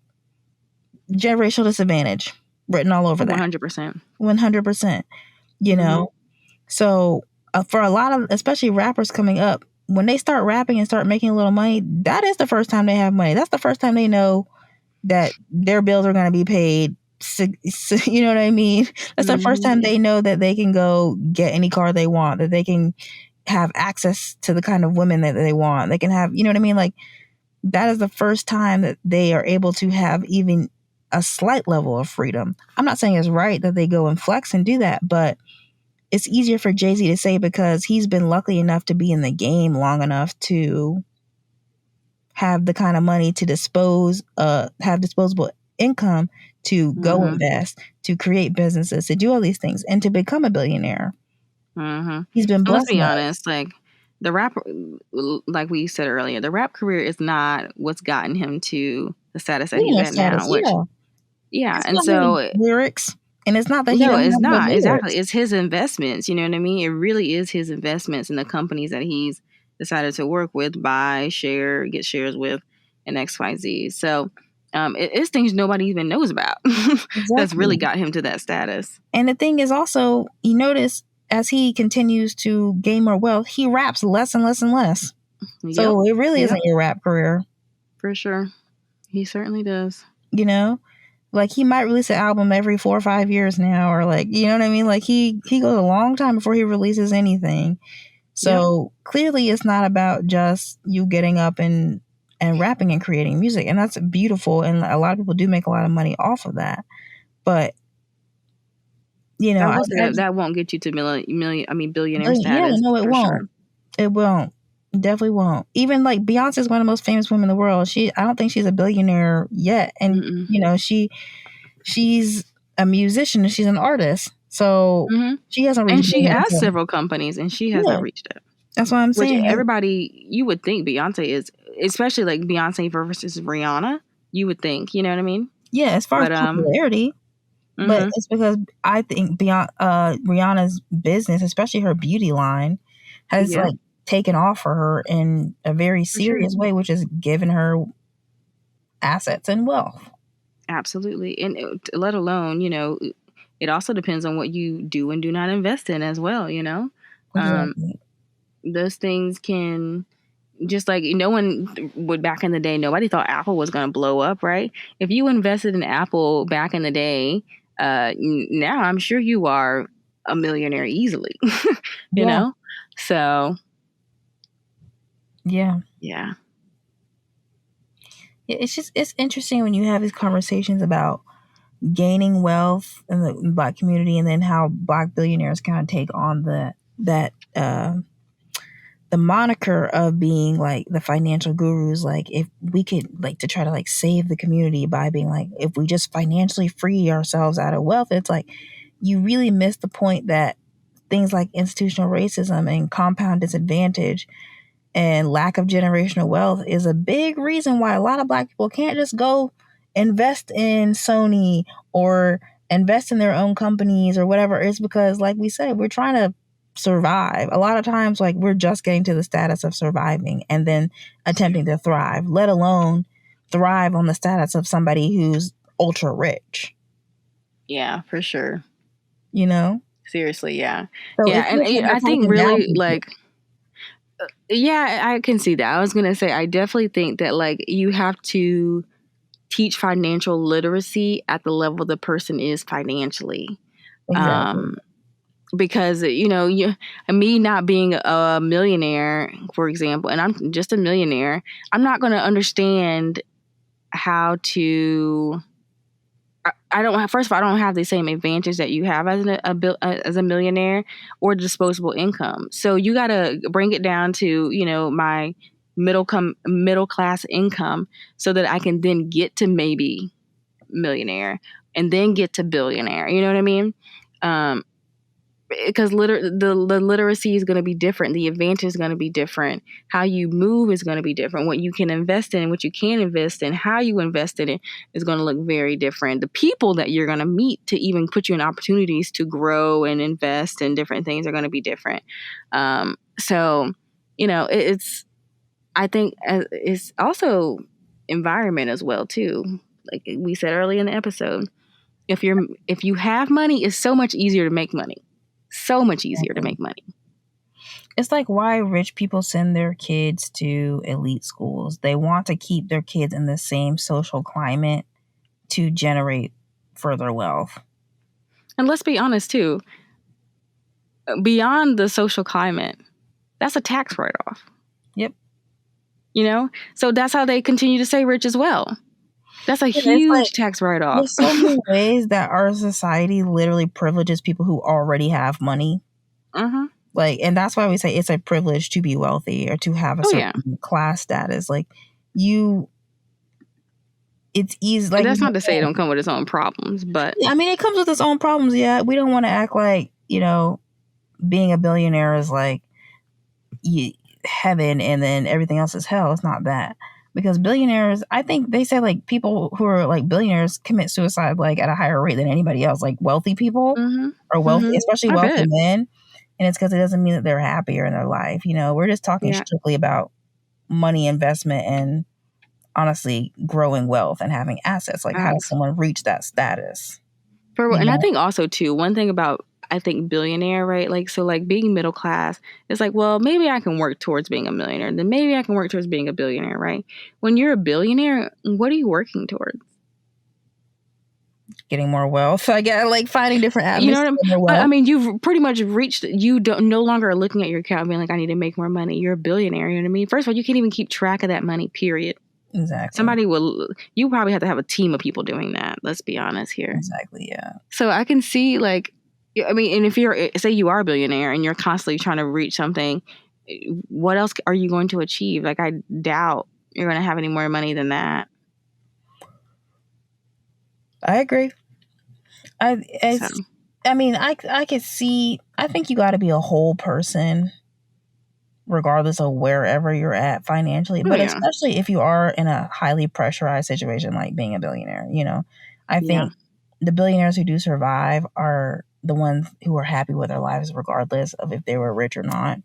generational disadvantage written all over that. 100%. 100%, you Mm-hmm. know? So for a lot of, especially rappers coming up, when they start rapping and start making a little money, that is the first time they have money. That's the first time they know that their bills are going to be paid. You know what I mean? That's the first Mm-hmm. time they know that they can go get any car they want, that they can have access to the kind of women that they want. They can have, you know what I mean? Like that is the first time that they are able to have even a slight level of freedom. I'm not saying it's right that they go and flex and do that, but it's easier for Jay-Z to say because he's been lucky enough to be in the game long enough to have the kind of money to have disposable income to go invest, to create businesses, to do all these things, and to become a billionaire. He's been And let's blessed be enough. honest, like the rap, like we said earlier, the rap career is not what's gotten him to the status that he's Billionaire at now. status, Which, yeah. yeah, It's and not really so lyrics, and it's not that he no, doesn't it's have the not exactly. lyrics. It's his investments. You know what I mean? It really is his investments in the companies that he's decided to work with, buy, share, get shares with, and XYZ. So it's things nobody even knows about that's really Exactly. got him to that status. And the thing is also, you notice as he continues to gain more wealth, he raps less and less and less. Yep. So it really isn't your rap career. For sure. He certainly does. You know? Like he might release an album every 4 or 5 years now, or like, you know what I mean? Like he goes a long time before he releases anything. So clearly it's not about just you getting up and rapping and creating music. And that's beautiful. And a lot of people do make a lot of money off of that. But, you know, I will say that won't get you to billionaire yeah, status. no, it for won't. Sure. It won't. Definitely won't. Even like Beyonce is one of the most famous women in the world. I don't think she's a billionaire yet. And you know, she's a musician and she's an artist. So she hasn't reached. And she has several companies and she has not reached it. That's what I'm saying. Everybody, you would think Beyonce is, especially like Beyonce versus Rihanna. You would think, you know what I mean? Yeah, as far as popularity. But it's because I think Rihanna's business, especially her beauty line, has like taken off for her in a very serious way, which has given her assets and wealth. Absolutely. And let alone, you know, it also depends on what you do and do not invest in as well, you know? Exactly. Those things can, just like no one would back in the day, nobody thought Apple was going to blow up, right? If you invested in Apple back in the day, now I'm sure you are a millionaire easily, you know? So, yeah. It's interesting when you have these conversations about gaining wealth in the Black community, and then how Black billionaires kind of take on the moniker of being like the financial gurus. Like if we could like to try to like save the community by being like, if we just financially free ourselves out of wealth, it's like you really miss the point that things like institutional racism and compound disadvantage and lack of generational wealth is a big reason why a lot of Black people can't just go invest in Sony or invest in their own companies or whatever. It's because, like we said, we're trying to survive. A lot of times, like we're just getting to the status of surviving and then attempting to thrive, let alone thrive on the status of somebody who's ultra rich. Yeah, for sure. You know? Seriously, yeah. So yeah, and I think really like, yeah, I can see that. I was going to say, I definitely think that like you have to teach financial literacy at the level the person is financially. Exactly. Because, you know, me not being a millionaire, for example, and I'm just a millionaire, I'm not going to understand how to... First of all, I don't have the same advantage that you have as a millionaire or disposable income. So you got to bring it down to, you know, my middle class income so that I can then get to maybe millionaire and then get to billionaire. You know what I mean? Because the literacy is going to be different. The advantage is going to be different. How you move is going to be different. What you can invest in, what you can invest in, how you invest in it is going to look very different. The people that you're going to meet to even put you in opportunities to grow and invest in different things are going to be different. So, you know, I think it's also environment as well too. Like we said earlier in the episode, if you have money, it's so much easier to make money. So much easier to make money. It's like why rich people send their kids to elite schools. They want to keep their kids in the same social climate to generate further wealth. And let's be honest too, beyond the social climate, that's a tax write-off. Yep. You know? So that's how they continue to stay rich as well. That's a huge tax write-off. There's so many ways that our society literally privileges people who already have money. Like, and that's why we say it's a privilege to be wealthy or to have a certain class status. Like, it's easy. Like, and that's not to say it don't come with its own problems, but I mean, it comes with its own problems. Yeah, we don't want to act like, being a billionaire is like heaven and then everything else is hell. It's not that. Because billionaires, I think they say like people who are like billionaires commit suicide like at a higher rate than anybody else. Like wealthy people or wealthy, especially wealthy men. And it's because it doesn't mean that they're happier in their life. We're just talking strictly about money investment and honestly growing wealth and having assets. Like, how does someone reach that status? And I think also too, one thing about, I think, billionaire, right? Like, so like being middle class, it's like, well, maybe I can work towards being a millionaire. Then maybe I can work towards being a billionaire, right? When you're a billionaire, what are you working towards? Getting more wealth. I get like finding different avenues. You know what I mean? You've pretty much reached, you don't no longer are looking at your account being like, I need to make more money. You're a billionaire. You know what I mean? First of all, you can't even keep track of that money, period. Exactly. You probably have to have a team of people doing that. Let's be honest here. Exactly. Yeah. So I can see like, I mean, and if say you are a billionaire and you're constantly trying to reach something, what else are you going to achieve? Like, I doubt you're going to have any more money than that. I agree. I mean, I could see, I think you got to be a whole person regardless of wherever you're at financially, but especially if you are in a highly pressurized situation like being a billionaire. I think the billionaires who do survive are the ones who are happy with their lives regardless of if they were rich or not.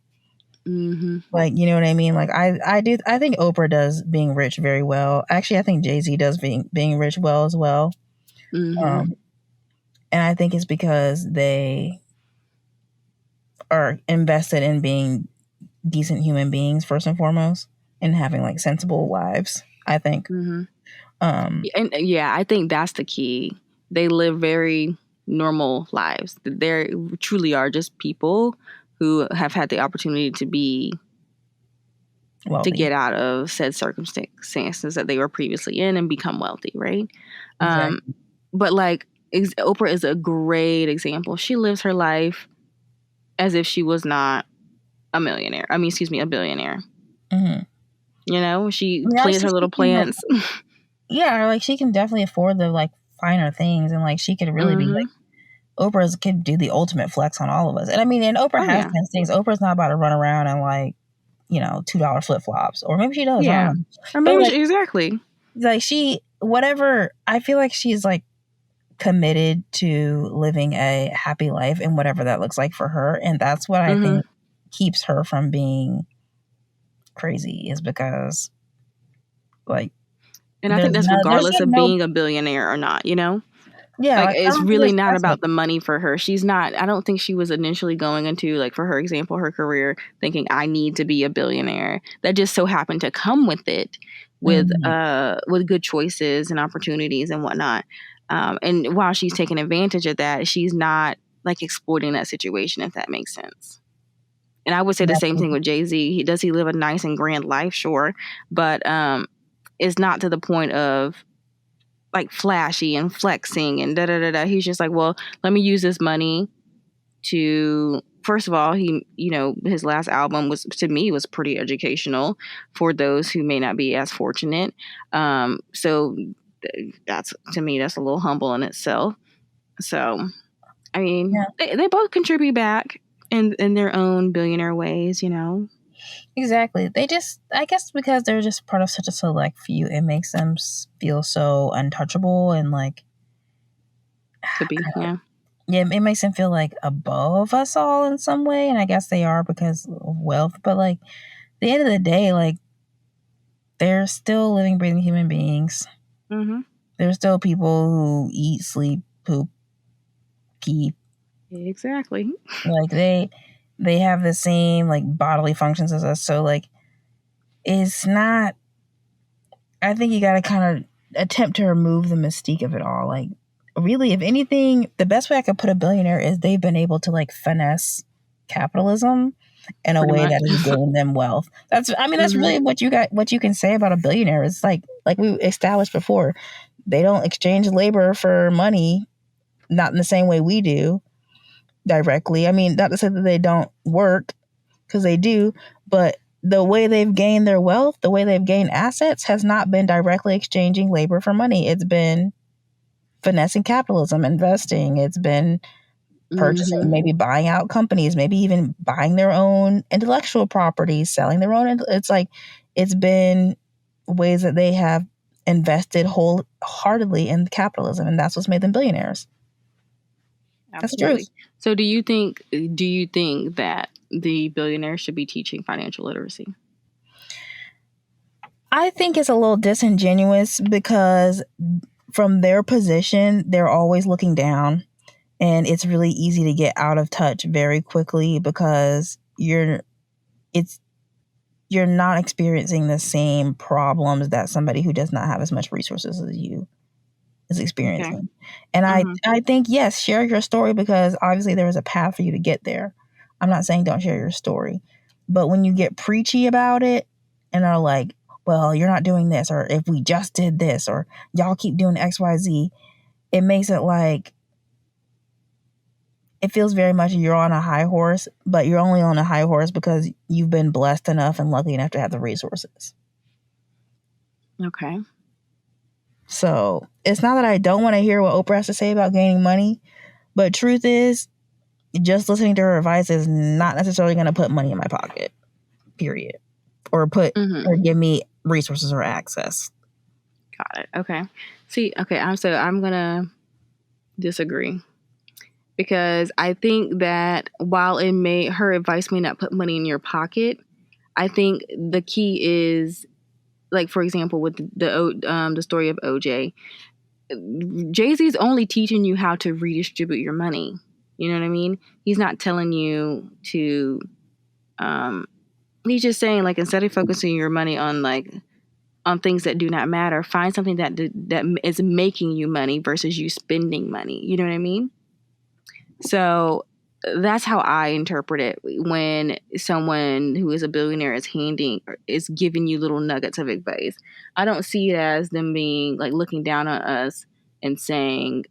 Like, you know what I mean? Like, I think Oprah does being rich very well. Actually, I think Jay-Z does being rich well as well. And I think it's because they are invested in being decent human beings first and foremost, and having like sensible lives, I think. And I think that's the key. They live very normal lives. They truly are just people who have had the opportunity to be wealthy, to get out of said circumstances that they were previously in and become wealthy, right? Exactly. But like, Oprah is a great example. She lives her life as if she was not a millionaire. I mean, excuse me, a billionaire. She plants her little plants. Like she can definitely afford the like finer things, and like she could really be like, Oprah's could do the ultimate flex on all of us. And I mean, and Oprah has those things. Oprah's not about to run around and like, $2 flip flops, or maybe she does. Yeah, or maybe exactly. Like whatever. I feel like she's like committed to living a happy life and whatever that looks like for her, and that's what I think keeps her from being crazy, is because like, and I think that's regardless of being a billionaire or not, Yeah, like it's really not about the money for her. She's not, I don't think she was initially going into, like, for her example, her career thinking I need to be a billionaire. That just so happened to come with it, with good choices and opportunities and whatnot. And while she's taking advantage of that, she's not like exploiting that situation, if that makes sense. And I would say the same thing with Jay-Z. Does he live a nice and grand life? Sure. But it's not to the point of like flashy and flexing and da-da-da-da. He's just like, well, let me use this money to, first of all, his last album was, to me, was pretty educational for those who may not be as fortunate. So that's, to me, that's a little humble in itself. So, I mean, they both contribute back in their own billionaire ways, Exactly. They just, I guess because they're just part of such a select few, it makes them feel so untouchable and like, to be, it makes them feel like above us all in some way. And I guess they are because of wealth, but like, at the end of the day, like, they're still living, breathing human beings. There's still people who eat, sleep, poop, pee. Exactly. Like they have the same like bodily functions as us. So like, it's not, I think you got to kind of attempt to remove the mystique of it all. Like, really, if anything, the best way I could put a billionaire is they've been able to like finesse capitalism in a way that has gained them wealth. That's really what you can say about a billionaire. It's like we established before, they don't exchange labor for money, not in the same way we do. directly. I mean, not to say that they don't work, because they do, but the way they've gained their wealth, the way they've gained assets, has not been directly exchanging labor for money. It's been finessing capitalism, investing. It's been purchasing, Mm-hmm. maybe buying out companies, maybe even buying their own intellectual property, selling their own. It's like, it's been ways that they have invested wholeheartedly in capitalism, and that's what's made them billionaires. That's the truth. Absolutely. So do you think that the billionaires should be teaching financial literacy? I think it's a little disingenuous because from their position, they're always looking down, and it's really easy to get out of touch very quickly because it's you're not experiencing the same problems that somebody who does not have as much resources as you is Okay. experiencing. And I Mm-hmm. I think, yes, share your story, because obviously there is a path for you to get there. I'm not saying don't share your story, but when you get preachy about it and are like, well, you're not doing this, or if we just did this, or y'all keep doing XYZ, it makes it like, it feels very much you're on a high horse, but you're only on a high horse because you've been blessed enough and lucky enough to have the resources. Okay. So it's not that I don't want to hear what Oprah has to say about gaining money, but truth is, just listening to her advice is not necessarily going to put money in my pocket, period, or Mm-hmm. give me resources or access. Got it. Okay. See, okay, I'm gonna disagree because I think that while her advice may not put money in your pocket, I think the key is, like, for example, with the story of OJ, Jay-Z's only teaching you how to redistribute your money. You know what I mean? He's not telling you to. He's just saying, like, instead of focusing your money on, like, on things that do not matter, find something that is making you money versus you spending money. You know what I mean? So that's how I interpret it when someone who is a billionaire is giving you little nuggets of advice. I don't see it as them being like looking down on us and saying,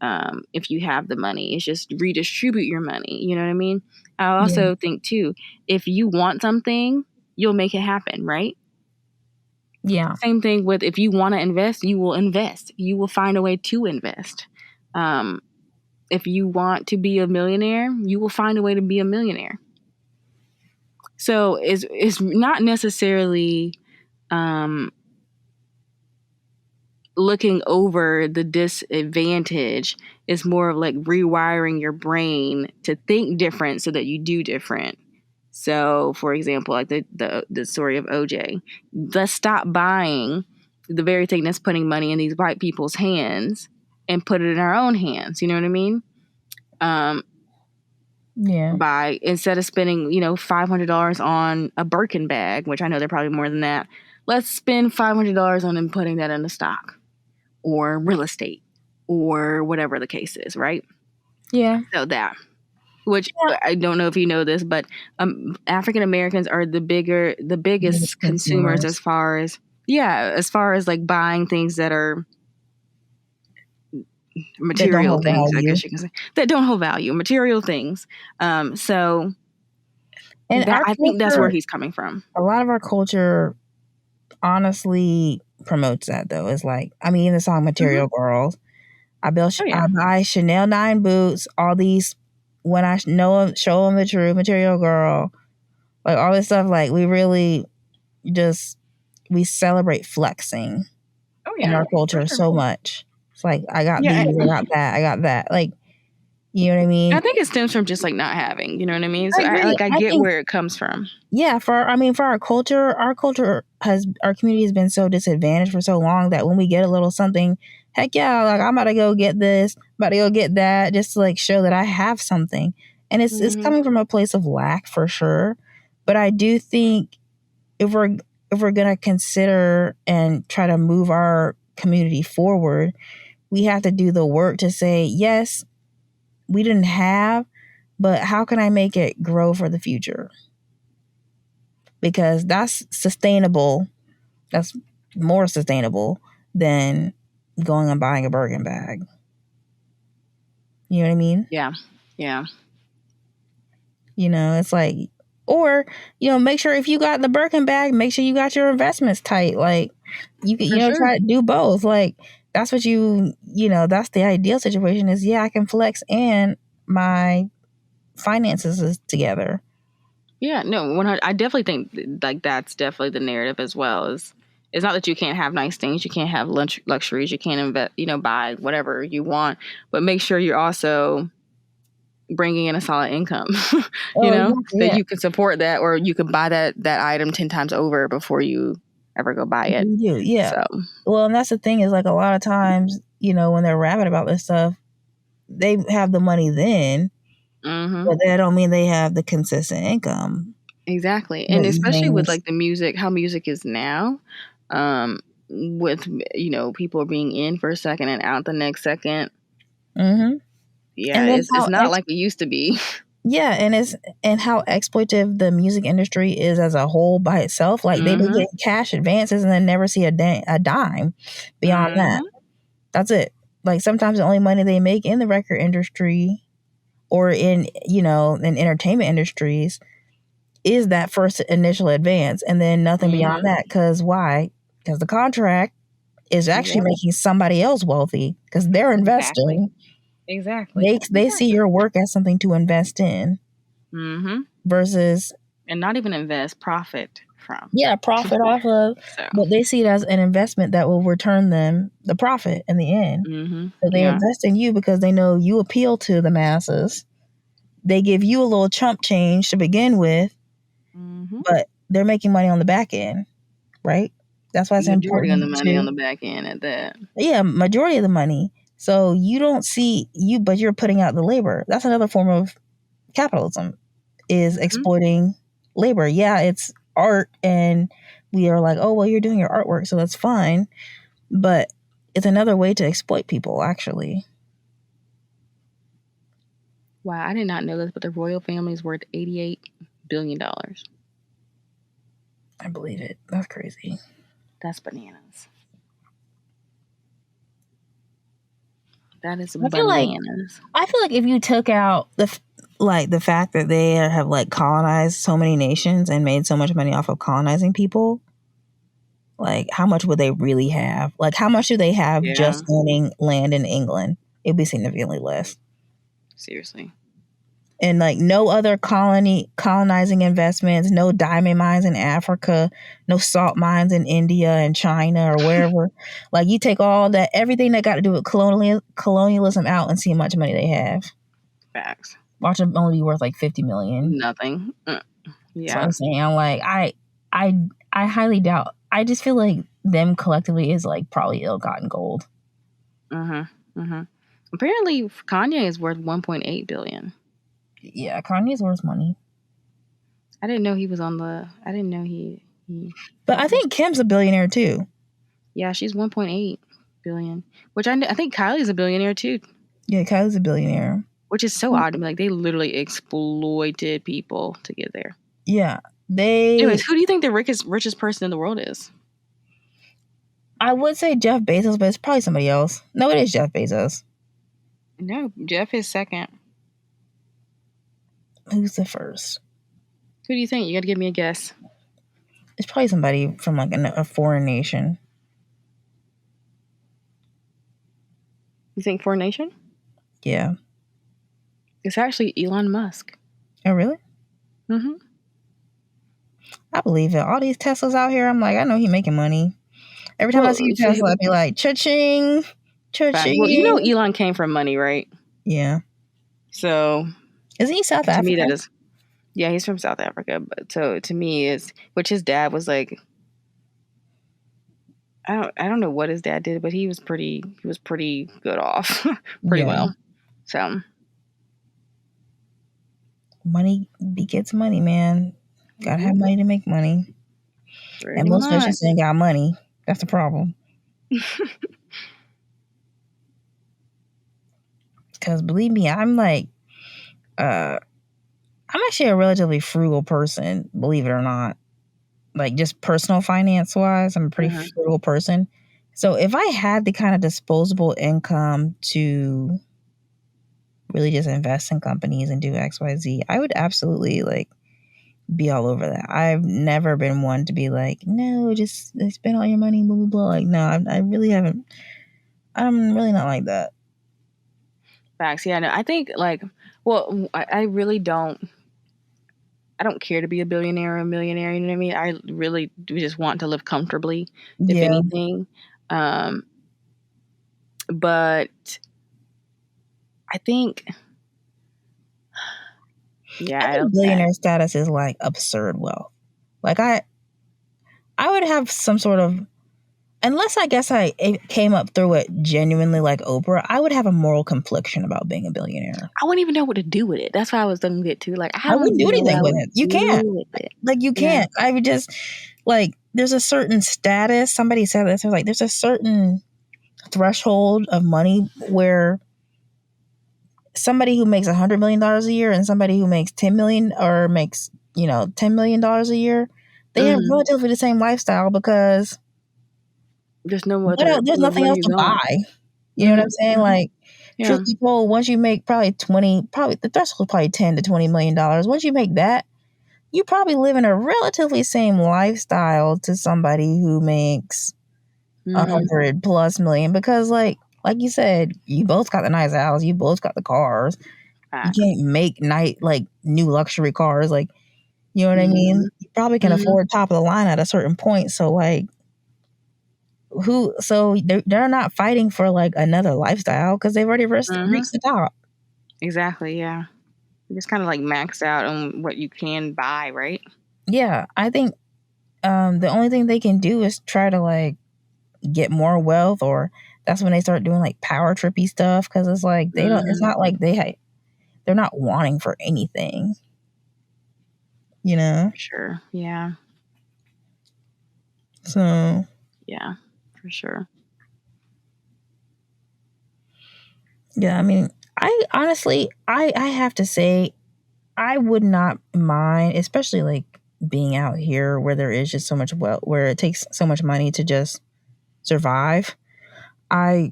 if you have the money, it's just redistribute your money. You know what I mean? I Yeah. also think too, if you want something, you'll make it happen, right? Yeah. Same thing with, if you want to invest, you will invest. You will find a way to invest. Um, if you want to be a millionaire, you will find a way to be a millionaire. So it's not necessarily um, looking over the disadvantage. It's more of like rewiring your brain to think different so that you do different. So, for example, like the story of OJ, let's stop buying the very thing that's putting money in these white people's hands and put it in our own hands. You know what I mean? Um, Yeah. by, instead of spending, $500 on a Birkin bag, which I know they're probably more than that, let's spend $500 on them putting that in the stock or real estate or whatever the case is, right? Yeah. So that, which Yeah. I don't know if you know this, but African Americans are the biggest consumers Consumers as far as, yeah, as far as like buying things that are that don't material hold things, I value. guess you can say, that don't hold value, material things. So And that, our I think that's where culture, he's coming from. a lot of our culture honestly promotes that, though. It's like, I mean, in the song Hmm. Material Girl, Oh I yeah. buy Chanel 9 boots, all these, when I show them the truth, Material Girl, like all this stuff. Like, we really just, we celebrate flexing Oh in yeah. our For culture sure. so much. It's like, I got Yeah. these, I got that, I got that. Like, you know what I I mean? think it stems from just like not having, you know what I mean? So I agree. I I get think, where it comes from. yeah, for our culture has, our community has been so disadvantaged for so long that when we get a little something, heck yeah, like, I'm about to go get this, about to go get that, just to like show that I have something. And it's Hmm. coming from a place of lack for sure. But I do think, if we're gonna consider and try to move our community forward, we have to do the work to say, yes, we didn't have, but how can I make it grow for the future? Because that's sustainable. That's more sustainable than going and buying a Birkin bag. You know what I mean? Yeah. Yeah. It's like, or make sure if you got the Birkin bag, make sure you got your investments tight. Like you can, For sure. try to do both. Like that's what that's the ideal situation is, I can flex and my finances is together. Yeah, no, 100. I definitely think like that's definitely the narrative as well. It's not that you can't have nice things, you can't have luxuries, you can't invest, buy whatever you want, but make sure you're also bringing in a solid income, Oh, exactly. that Yeah. you can support that, or you can buy that item 10 times over before you ever go buy it. You do, yeah. So, well, and that's the thing is like a lot of times, when they're rapping about this stuff, they have the money then, but that don't mean they have the consistent income. exactly. Like And especially with things. like the music, how music is now, with people being in for a second and out the next second. Mm-hmm. Yeah, And then it's not like it used to be. yeah, and how exploitive the music industry is as a whole by itself. Like they've been getting cash advances and then never see a dime beyond that. That's it. Like sometimes the only money they make in the record industry or in in entertainment industries is that first initial advance, and then nothing beyond that. Because why? Because the contract is actually making somebody else wealthy because they're investing. Exactly. They see your work as something to invest in. Versus, and not even invest, profit from. Yeah, profit off of. So. But they see it as an investment that will return them the profit in the end. So they invest in you because they know you appeal to the masses. They give you a little chump change to begin with, but they're making money on the back end, right? That's why it's majority important. Of the money on the back end at that. Yeah, majority of the money. So you don't see you, but you're putting out the labor. That's another form of capitalism, is exploiting labor. Yeah, it's art, and we are like, oh well, you're doing your artwork, so that's fine. But it's another way to exploit people, actually. Wow, I did not know this, but the royal family is worth $88 billion. I believe it. That's crazy. That's bananas. That is bananas. I feel like if you took out the fact that they have like colonized so many nations and made so much money off of colonizing people, like how much would they really have? Like how much do they have just owning land in England? It'd be significantly less. Seriously. And like no other colonizing investments, no diamond mines in Africa, no salt mines in India and China or wherever. Like you take all that, everything that got to do with colonialism out and see how much money they have. Facts. Watch them only be worth like 50 million. Nothing. Yeah. So I'm saying, I'm like, I highly doubt. I just feel like them collectively is like probably ill-gotten gold. Apparently, Kanye is worth $1.8 billion. Yeah, Kanye's worth money. I didn't know he was on the. I didn't know he. But I think Kim's a billionaire too. Yeah, she's 1.8 billion. Which I think Kylie's a billionaire too. Yeah, Kylie's a billionaire. Which is so odd to me. Like they literally exploited people to get there. Yeah, Anyways, who do you think the richest person in the world is? I would say Jeff Bezos, but it's probably somebody else. No, it is Jeff Bezos. No, Jeff is second. Who's the first? Who do you think? You got to give me a guess. It's probably somebody from like a foreign nation. You think foreign nation? Yeah. It's actually Elon Musk. Oh, really? I believe it. All these Teslas out here, I'm like, I know he's making money. Every time I see a Tesla, I'd be like, cha-ching, cha-ching. Well, you know Elon came from money, right? Yeah. So, isn't he South Africa? To me, that is. Yeah, he's from South Africa. But so to me, is which his dad was like. I don't know what his dad did, but he was pretty good off, pretty well. So. Money begets money, man. Gotta have money to make money. Pretty and most nations ain't got money. That's the problem. Because believe me, I'm like, I'm actually a relatively frugal person, believe it or not. Like just personal finance wise, I'm a pretty frugal person. So if I had the kind of disposable income to really just invest in companies and do XYZ, I would absolutely like be all over that. I've never been one to be like, no, just spend all your money, blah blah blah. Like, no, I really haven't. I'm really not like that. Facts. Yeah, no, I think like, well, I really don't. I don't care to be a billionaire or a millionaire. You know what I mean? I really do just want to live comfortably, if Yeah, anything. Um, but I think, yeah, I I think don't. billionaire status is like absurd wealth. Like I would have some sort of, unless I guess it came up through it genuinely like Oprah, I would have a moral confliction about being a billionaire. I wouldn't even know what to do with it. That's what I was going to get to. Like, I I don't wouldn't do even know what anything I with would it. You can't. do with it. Like you Yeah. can't. I would just like there's a certain status. Somebody said this. I was like, there's a certain threshold of money where somebody who makes $100 million a year and somebody who makes 10 million or makes $10 million a year, they have Mhm. relatively the same lifestyle because There's no other. there's nothing Where are else you to going? buy. You know what Mhm. I'm saying? Mhm. Like, Yeah. truth be told, once you make probably the threshold is probably $10 to $20 million. Once you make that, you probably live in a relatively same lifestyle to somebody who makes Mhm. 100+ million because like you said, you both got the nice house, you both got the cars. You Facts. can't make new luxury cars, like, you know what I mean? Mhm. You probably can Mhm. afford top of the line at a certain point. So like they're not fighting for like another lifestyle because they've already Mhm. reached the top. Exactly. Yeah. You just kind of like maxed out on what you can buy, right? Yeah, I think the only thing they can do is try to like get more wealth, or that's when they start doing like power trippy stuff because it's like they don't. It's Mhm. not like they're not wanting for anything, you know. For sure. Yeah. So Yeah. For sure. yeah, I mean, I honestly, I have to say, I would not mind, especially like being out here where there is just so much wealth, where it takes so much money to just survive. I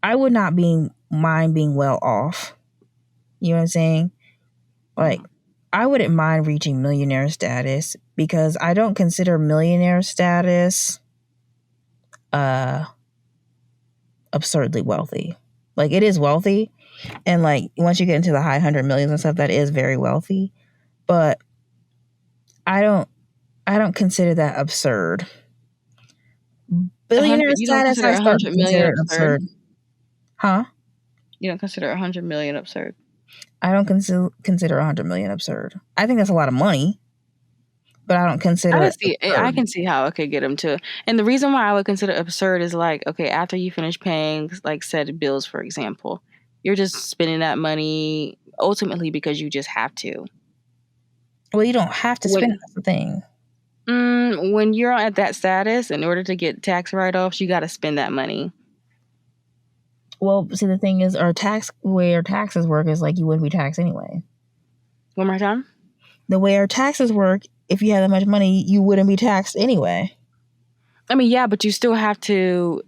I would not mind being well off. You know what I'm saying? Like, I wouldn't mind reaching millionaire status because I don't consider millionaire status uh absurdly wealthy. Like, it is wealthy, and like once you get into the high hundred millions and stuff, that is very wealthy. But I don't I don't consider that absurd. A hundred. Billionaire You don't status, consider I a start to hundred million consider it absurd? absurd. Huh? You don't consider 100 million absurd? I don't consider 100 million absurd. I think that's a lot of money, but I don't consider it I absurd. can see how it could get them to. And the reason why I would consider absurd is like, okay, after you finish paying like said bills, for example, you're just spending that money ultimately because you just have to. Well, you don't have to spend it. When That's the thing. when you're at that status, in order to get tax write-offs, you got to spend that money. Well, see, the thing is, way our taxes work is like you wouldn't be taxed anyway. One more time. The way our taxes work, if you had that much money, you wouldn't be taxed anyway. I mean, yeah, but you still have to.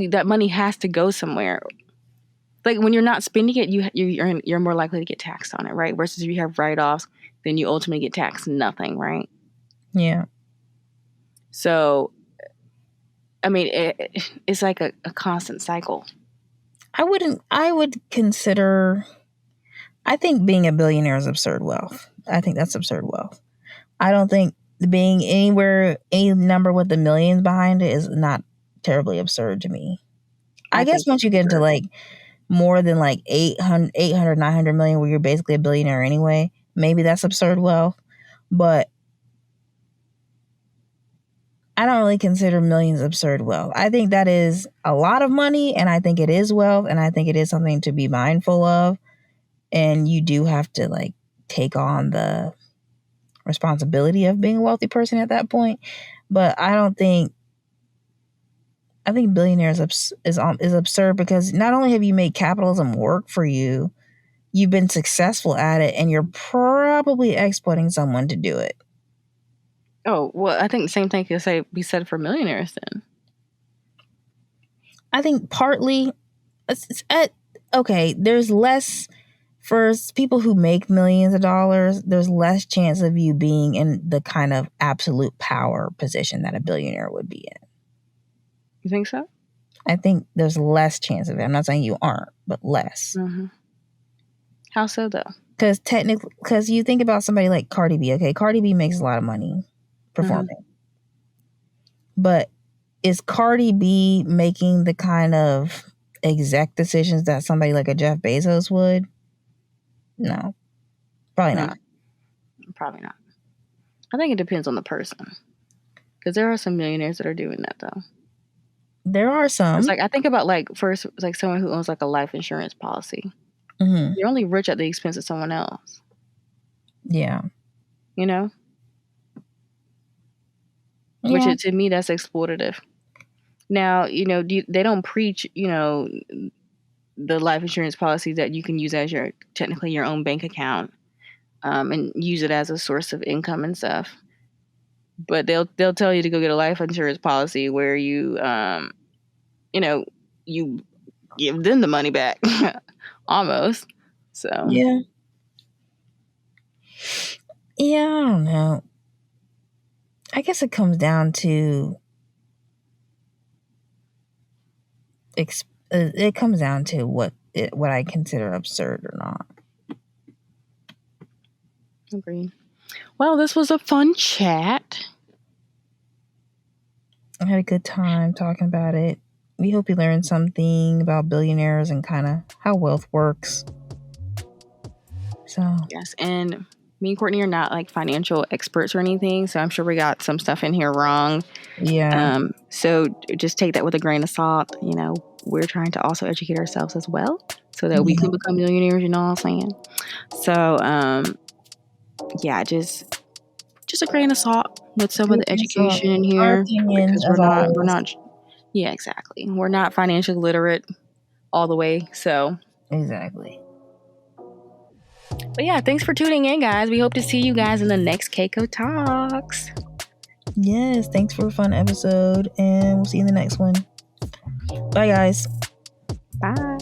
That money has to go somewhere. Like when you're not spending it, you're more likely to get taxed on it, right? Versus if you have write-offs, then you ultimately get taxed nothing, right? Yeah. So, I mean, it's like a constant cycle. I would consider, I think being a billionaire is absurd wealth. I think that's absurd wealth. I don't think being anywhere, any number with the millions behind it is not terribly absurd to me. I I guess think once it's you get into absurd. like more than like 900 million, where you're basically a billionaire anyway, maybe that's absurd wealth. But I don't really consider millions absurd wealth. I think that is a lot of money, and I think it is wealth, and I think it is something to be mindful of. And you do have to like take on the responsibility of being a wealthy person at that point. But I think billionaires is absurd because not only have you made capitalism work for you, you've been successful at it, and you're probably exploiting someone to do it. Oh well, I think the same thing could be said for millionaires. Then I think partly, okay, there's less for people who make millions of dollars, there's less chance of you being in the kind of absolute power position that a billionaire would be in. You think so? I think there's less chance of it. I'm not saying you aren't, but less. Mm-hmm. How so, though? Because you think about somebody like Cardi B. Okay, Cardi B makes a lot of money performing. Mm-hmm. But is Cardi B making the kind of exec decisions that somebody like a Jeff Bezos would? No. Probably not. Probably not. I think it depends on the person. Because there are some millionaires that are doing that, though. There are some. It's like, I think about, like, first, like someone who owns, like, a life insurance policy. Mm-hmm. You're only rich at the expense of someone else. Yeah. You know? Yeah. Which, to me, that's exploitative. Now, you know, they don't preach, you know, the life insurance policy that you can use as technically your own bank account, and use it as a source of income and stuff. But they'll tell you to go get a life insurance policy where you, you know, you give them the money back, almost. So yeah, I don't know. I guess it comes down to it comes down to what I consider absurd or not. Agreed. Well, this was a fun chat. I had a good time talking about it. We hope you learned something about billionaires and kind of how wealth works. So yes, and me and Courtney are not like financial experts or anything, so I'm sure we got some stuff in here wrong. Yeah. So just take that with a grain of salt. You know, we're trying to also educate ourselves as well, so that we can become millionaires. You know what I'm saying? So, yeah, just a grain of salt with some of the education in here, because we're not. Yeah, exactly. We're not financially literate all the way. So exactly. But yeah, thanks for tuning in, guys. We hope to see you guys in the next CaCo Talks. Yes, thanks for a fun episode, and we'll see you in the next one. Bye, guys. Bye.